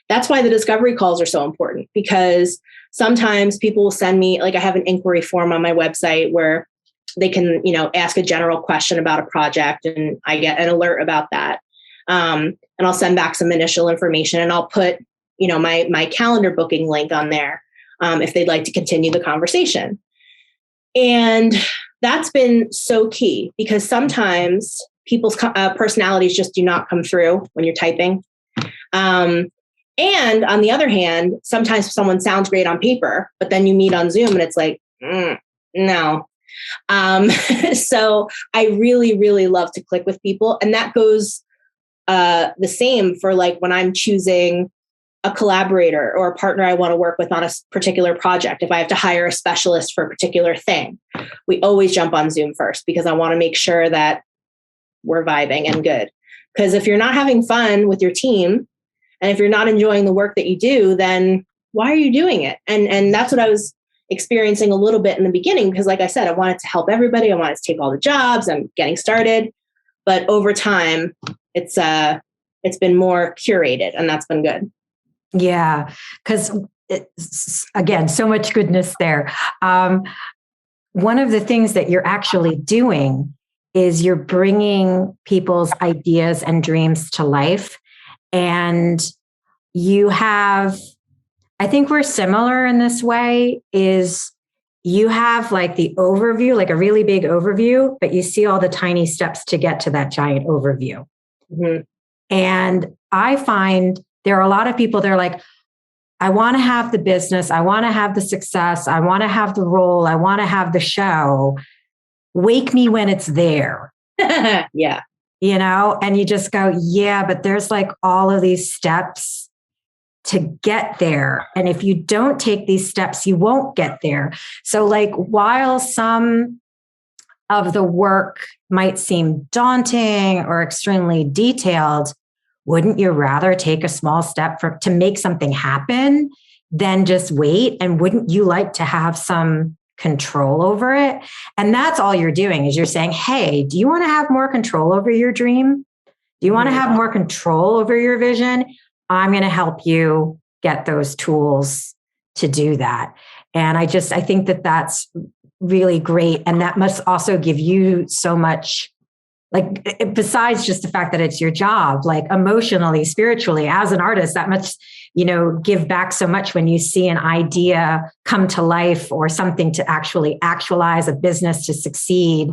that's why the discovery calls are so important, because sometimes people will send me, like, I have an inquiry form on my website where they can, ask a general question about a project, and I get an alert about that. And I'll send back some initial information, and I'll put, my calendar booking link on there, if they'd like to continue the conversation. And that's been so key, because sometimes people's personalities just do not come through when you're typing. And on the other hand, sometimes someone sounds great on paper, but then you meet on Zoom and it's like, no. So I really, really love to click with people. And that goes the same for, like, when I'm choosing a collaborator or a partner I want to work with on a particular project. If I have to hire a specialist for a particular thing, we always jump on Zoom first, because I want to make sure that we're vibing and good. Because if you're not having fun with your team, and if you're not enjoying the work that you do, then why are you doing it? And that's what I was experiencing a little bit in the beginning, because, like I said, I wanted to help everybody. I wanted to take all the jobs. I'm getting started. But over time, it's been more curated, and that's been good. Yeah, because again, so much goodness there. One of the things that you're actually doing is you're bringing people's ideas and dreams to life. And you have, I think we're similar in this way, is you have like the overview, like a really big overview, but you see all the tiny steps to get to that giant overview. And I find there are a lot of people, they're like, I want to have the business, I want to have the success, I want to have the role, I want to have the show. Wake me when it's there. Yeah. And you just go, yeah, but there's like all of these steps to get there. And if you don't take these steps, you won't get there. So, like, while some of the work might seem daunting or extremely detailed, wouldn't you rather take a small step to make something happen than just wait? And wouldn't you like to have some control over it? And that's all you're doing, is you're saying, hey, do you want to have more control over your dream? Do you want to have more control over your vision? I'm going to help you get those tools to do that. And I think that that's really great. And that must also give you so much, like, besides just the fact that it's your job, like emotionally, spiritually, as an artist, that must, give back so much when you see an idea come to life, or something to actually actualize, a business to succeed.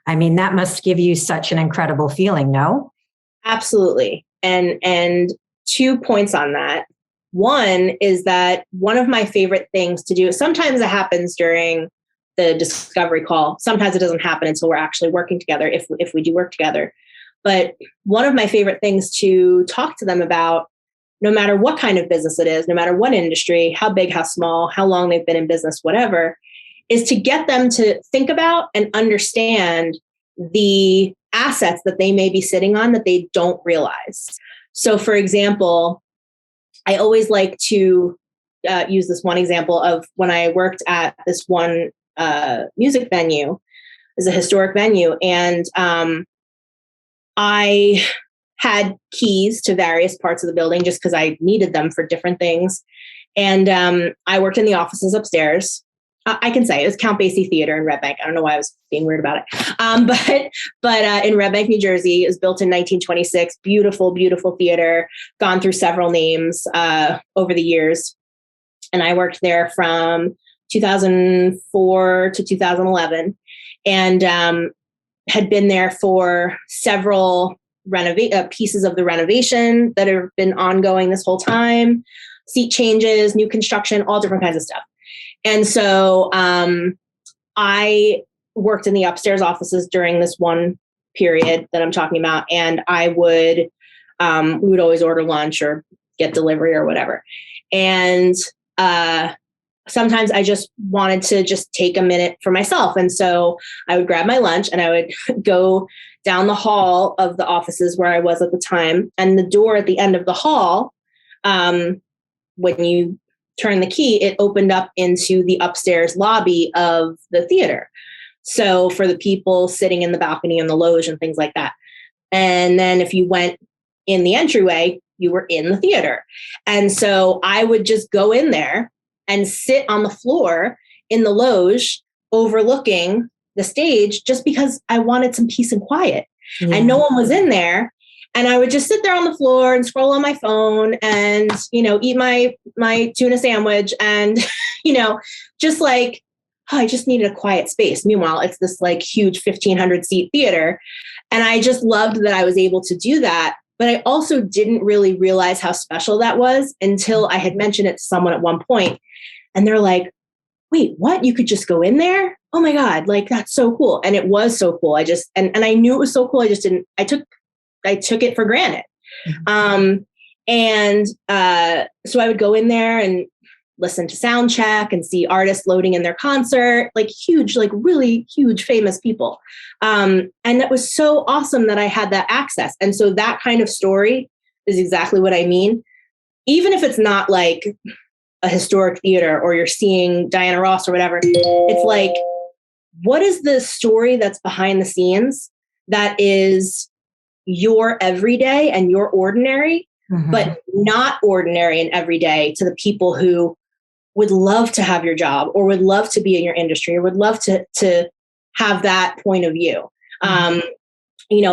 I mean, that must give you such an incredible feeling, no? Absolutely. And 2 points on that. One is that one of my favorite things to do, sometimes it happens during the discovery call. Sometimes it doesn't happen until we're actually working together, if we do work together. But one of my favorite things to talk to them about, no matter what kind of business it is, no matter what industry, how big, how small, how long they've been in business, whatever, is to get them to think about and understand the assets that they may be sitting on that they don't realize. So, for example, I always like to use this one example of when I worked at this one music venue. Is a historic venue, and I had keys to various parts of the building just because I needed them for different things. And I worked in the offices upstairs. I can say it was Count Basie Theater in Red Bank. I don't know why I was being weird about it. But in Red Bank, New Jersey, it was built in 1926. Beautiful, beautiful theater. Gone through several names over the years. And I worked there from 2004 to 2011 and had been there for several pieces of the renovation that have been ongoing this whole time, seat changes, new construction, all different kinds of stuff. And so I worked in the upstairs offices during this one period that I'm talking about. And we would always order lunch or get delivery or whatever. And sometimes I just wanted to just take a minute for myself. And so I would grab my lunch and I would go down the hall of the offices where I was at the time. And the door at the end of the hall, when you turn the key, it opened up into the upstairs lobby of the theater. So for the people sitting in the balcony and the loge and things like that. And then if you went in the entryway, you were in the theater. And so I would just go in there and sit on the floor in the loge overlooking the stage just because I wanted some peace and quiet. Yeah. And no one was in there. And I would just sit there on the floor and scroll on my phone and, eat my tuna sandwich and, just like, I just needed a quiet space. Meanwhile, it's this like huge 1,500 seat theater. And I just loved that I was able to do that. But I also didn't really realize how special that was until I had mentioned it to someone at one point. And they're like, wait, what? You could just go in there? Oh my God, like that's so cool. And it was so cool. I just, and I knew it was so cool. I took it for granted. So I would go in there and listen to sound check and see artists loading in their concert, like huge, like really huge famous people. And that was so awesome that I had that access. And so that kind of story is exactly what I mean. Even if it's not like a historic theater or you're seeing Diana Ross or whatever, it's like, what is the story that's behind the scenes that is your everyday and your ordinary, but not ordinary and everyday to the people who would love to have your job or would love to be in your industry or would love to have that point of view.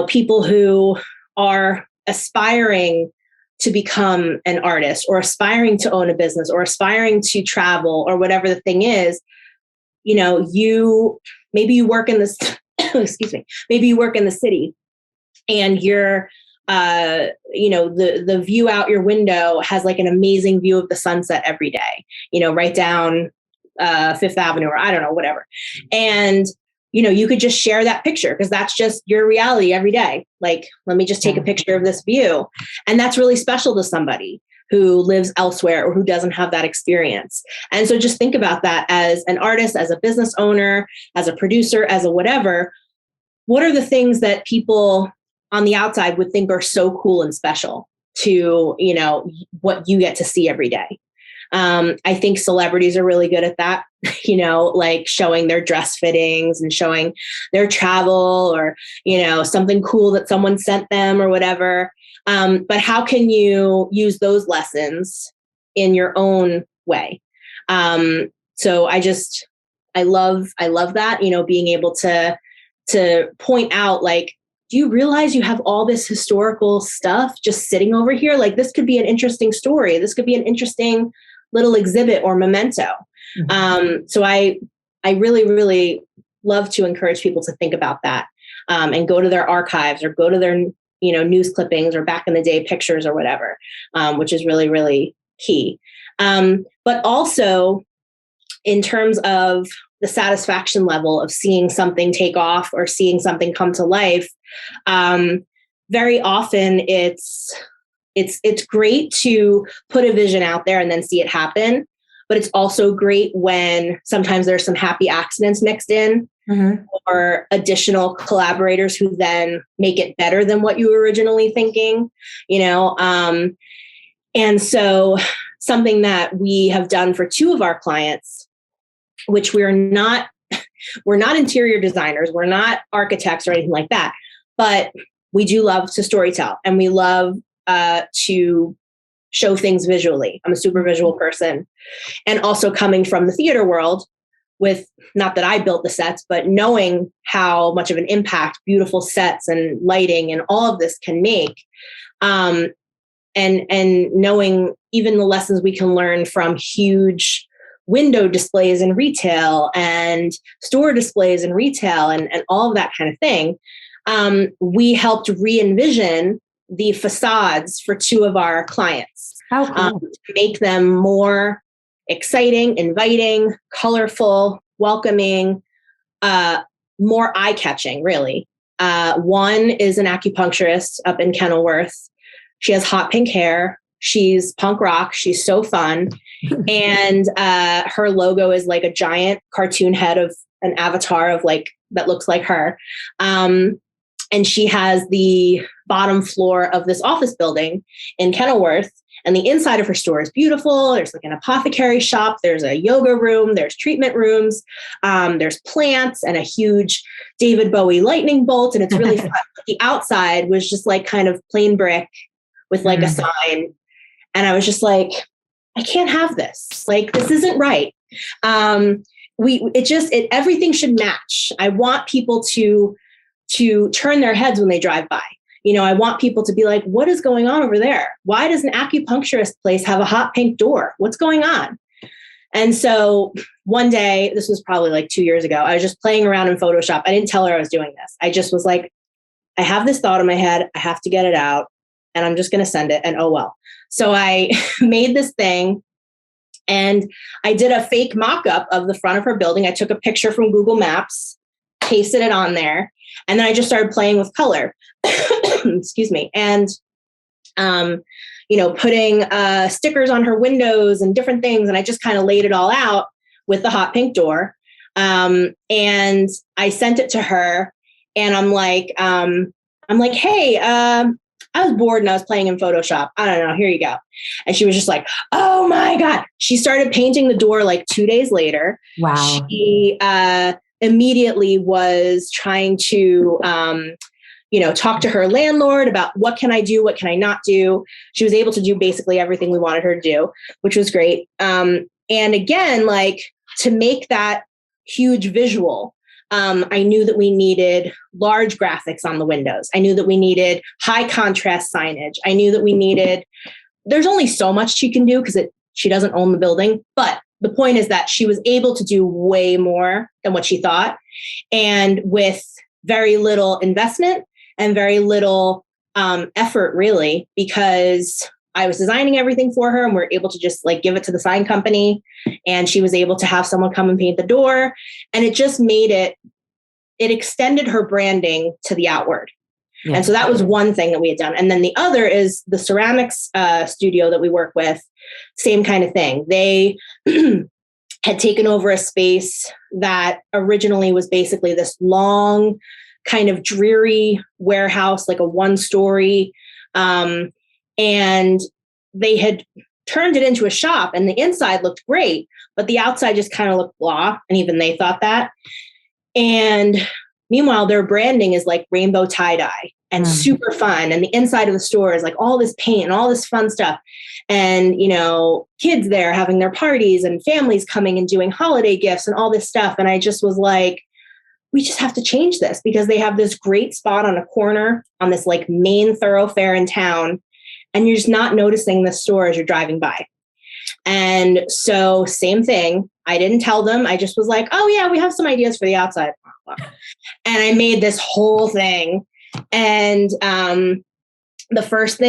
People who are aspiring to become an artist or aspiring to own a business or aspiring to travel or whatever the thing is, maybe you work in this, excuse me, maybe you work in the city and you're, the view out your window has like an amazing view of the sunset every day, right down Fifth Avenue or I don't know, whatever. And, you could just share that picture because that's just your reality every day. Like, let me just take a picture of this view. And that's really special to somebody who lives elsewhere or who doesn't have that experience. And so just think about that as an artist, as a business owner, as a producer, as a whatever. What are the things that people on the outside would think are so cool and special to, what you get to see every day? I think celebrities are really good at that, like showing their dress fittings and showing their travel or, something cool that someone sent them or whatever. But how can you use those lessons in your own way? So I love that, being able to point out, like, do you realize you have all this historical stuff just sitting over here? Like, this could be an interesting story. This could be an interesting little exhibit or memento. So I really, really love to encourage people to think about that and go to their archives or go to their, news clippings or back in the day pictures or whatever, which is really, really key. But also in terms of the satisfaction level of seeing something take off or seeing something come to life, very often it's great to put a vision out there and then see it happen. But it's also great when sometimes there's some happy accidents mixed in or additional collaborators who then make it better than what you were originally thinking, and so something that we have done for two of our clients, which we're not interior designers, we're not architects or anything like that, but we do love to storytell and we love to show things visually. I'm a super visual person. And also coming from the theater world, with, not that I built the sets, but knowing how much of an impact beautiful sets and lighting and all of this can make. And knowing even the lessons we can learn from huge window displays in retail and store displays in retail and all of that kind of thing. We helped re-envision the facades for 2 of our clients. How cool. To make them more exciting, inviting, colorful, welcoming, more eye-catching, really. One is an acupuncturist up in Kenilworth. She has hot pink hair. She's punk rock. She's so fun. And her logo is like a giant cartoon head of an avatar of like, that looks like her. And she has the bottom floor of this office building in Kenilworth. And the inside of her store is beautiful. There's like an apothecary shop. There's a yoga room. There's treatment rooms. There's plants and a huge David Bowie lightning bolt. And it's really fun. The outside was just like kind of plain brick with like a sign. And I was just like, I can't have this. Like, this isn't right. Everything should match. I want people to turn their heads when they drive by. You know, I want people to be like, what is going on over there? Why does an acupuncturist place have a hot pink door? What's going on? And so one day, this was probably like 2 years ago, I was just playing around in Photoshop. I didn't tell her I was doing this. I just was like, I have this thought in my head. I have to get it out and I'm just going to send it. And oh, well. So I made this thing and I did a fake mock-up of the front of her building. I took a picture from Google Maps, pasted it on there. And then I just started playing with color, excuse me. And, putting stickers on her windows and different things. And I just kind of laid it all out with the hot pink door. And I sent it to her and I'm like, hey, I was bored and I was playing in Photoshop. I don't know. Here you go. And she was just like, oh my God. She started painting the door like 2 days later. Wow. She immediately was trying to, talk to her landlord about what can I do? What can I not do? She was able to do basically everything we wanted her to do, which was great. And again, like to make that huge visual, I knew that we needed large graphics on the windows. I knew that we needed high contrast signage. I knew that we needed, there's only so much she can do because she doesn't own the building. But the point is that she was able to do way more than what she thought. And with very little investment and very little effort, really, because I was designing everything for her and we're able to just like give it to the sign company. And she was able to have someone come and paint the door. And it just made it extended her branding to the outward. Yeah. And so that was one thing that we had done. And then the other is the ceramics studio that we work with. Same kind of thing. They had taken over a space that originally was basically this long kind of dreary warehouse, like a 1-story. And they had turned it into a shop and the inside looked great, but the outside just kind of looked blah. And even they thought that. And meanwhile, their branding is like rainbow tie-dye and super fun. And the inside of the store is like all this paint and all this fun stuff. And, kids there having their parties and families coming and doing holiday gifts and all this stuff. And I just was like, we just have to change this because they have this great spot on a corner on this like main thoroughfare in town. And you're just not noticing the store as you're driving by. And so same thing. I didn't tell them. I just was like, oh yeah, we have some ideas for the outside. And I made this whole thing. And the first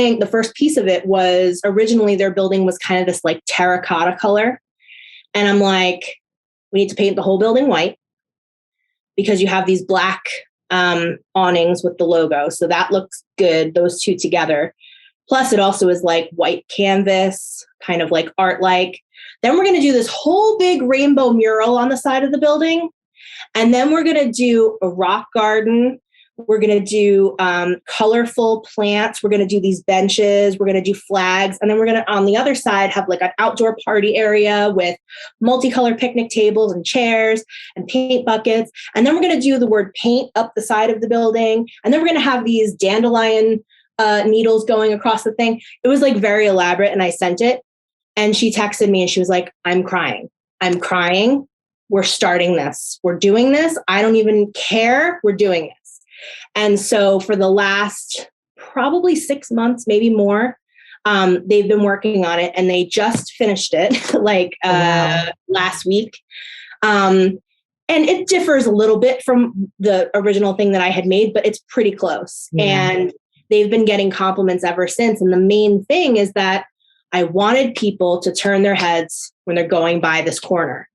piece of it was originally their building was kind of this like terracotta color. And I'm like, we need to paint the whole building white because you have these black awnings with the logo. So that looks good, those two together. Plus, it also is like white canvas, kind of like art-like. Then we're going to do this whole big rainbow mural on the side of the building. And then we're going to do a rock garden. We're going to do colorful plants. We're going to do these benches. We're going to do flags. And then we're going to, on the other side, have like an outdoor party area with multicolored picnic tables and chairs and paint buckets. And then we're going to do the word paint up the side of the building. And then we're going to have these dandelion needles going across the thing. It was like very elaborate. And I sent it and she texted me and she was like, I'm crying. we're starting this. We're doing this. I don't even care. We're doing this. And so for the last probably 6 months, maybe more, they've been working on it, and they just finished it last week. And it differs a little bit from the original thing that I had made, but it's pretty close. Yeah. And they've been getting compliments ever since. And the main thing is that I wanted people to turn their heads when they're going by this corner.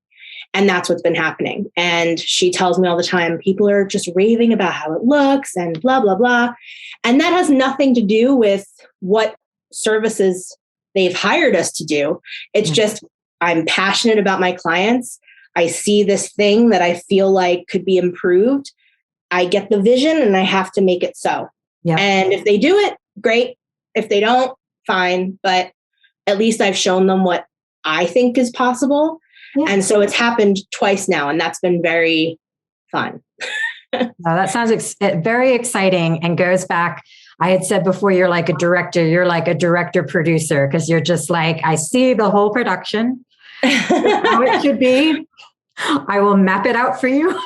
And that's what's been happening. And she tells me all the time, people are just raving about how it looks and blah, blah, blah. And that has nothing to do with what services they've hired us to do. It's just, I'm passionate about my clients. I see this thing that I feel like could be improved. I get the vision and I have to make it so. Yep. And if they do it, great. If they don't, fine. But at least I've shown them what I think is possible. Yeah. And so it's happened twice now, and that's been very fun. That sounds very exciting, and goes back. I had said before, you're like a director. You're like a director producer, because you're just like, I see the whole production, how it should be. I will map it out for you.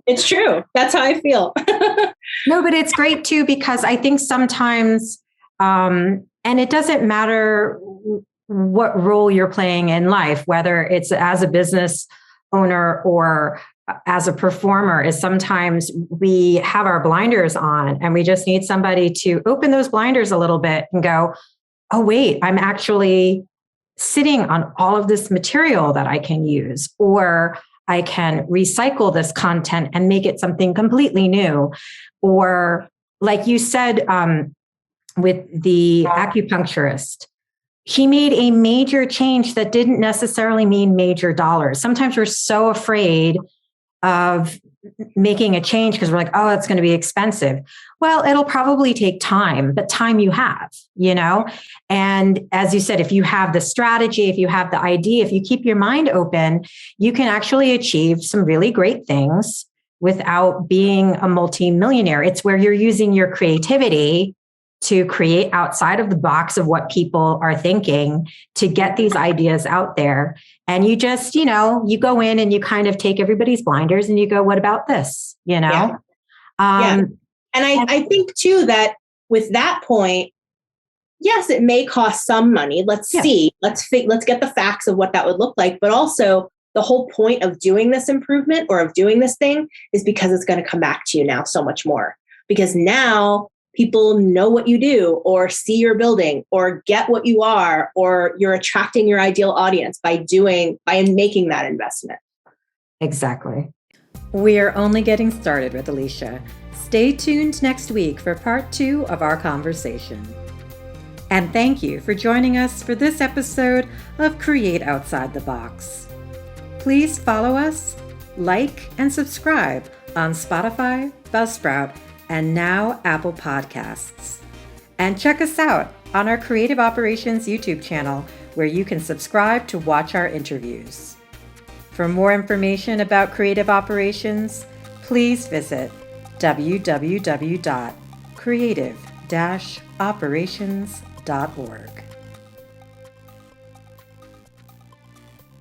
It's true. That's how I feel. No, but it's great too, because I think sometimes, and it doesn't matter what role you're playing in life, whether it's as a business owner or as a performer, is sometimes we have our blinders on, and we just need somebody to open those blinders a little bit and go, oh, wait, I'm actually sitting on all of this material that I can use, or I can recycle this content and make it something completely new. Or like you said, with the acupuncturist, he made a major change that didn't necessarily mean major dollars. Sometimes we're so afraid of making a change because we're like, oh, it's going to be expensive. Well, it'll probably take time, but time you have, And as you said, if you have the strategy, if you have the idea, if you keep your mind open, you can actually achieve some really great things without being a multi-millionaire. It's where you're using your creativity to create outside of the box of what people are thinking to get these ideas out there. And you just, you go in and you kind of take everybody's blinders and you go, what about this? Yeah. And I think too, that with that point, yes, it may cost some money. Let's see, let's get the facts of what that would look like. But also the whole point of doing this improvement or of doing this thing is because it's going to come back to you now so much more, because now people know what you do, or see your building, or get what you are, or you're attracting your ideal audience by making that investment. Exactly. We are only getting started with Alycia. Stay tuned next week for part 2 of our conversation. And thank you for joining us for this episode of Create Outside the Box. Please follow us, like, and subscribe on Spotify, Buzzsprout, and now Apple Podcasts. And check us out on our Creative Operations YouTube channel, where you can subscribe to watch our interviews. For more information about Creative Operations, please visit www.creative-operations.org.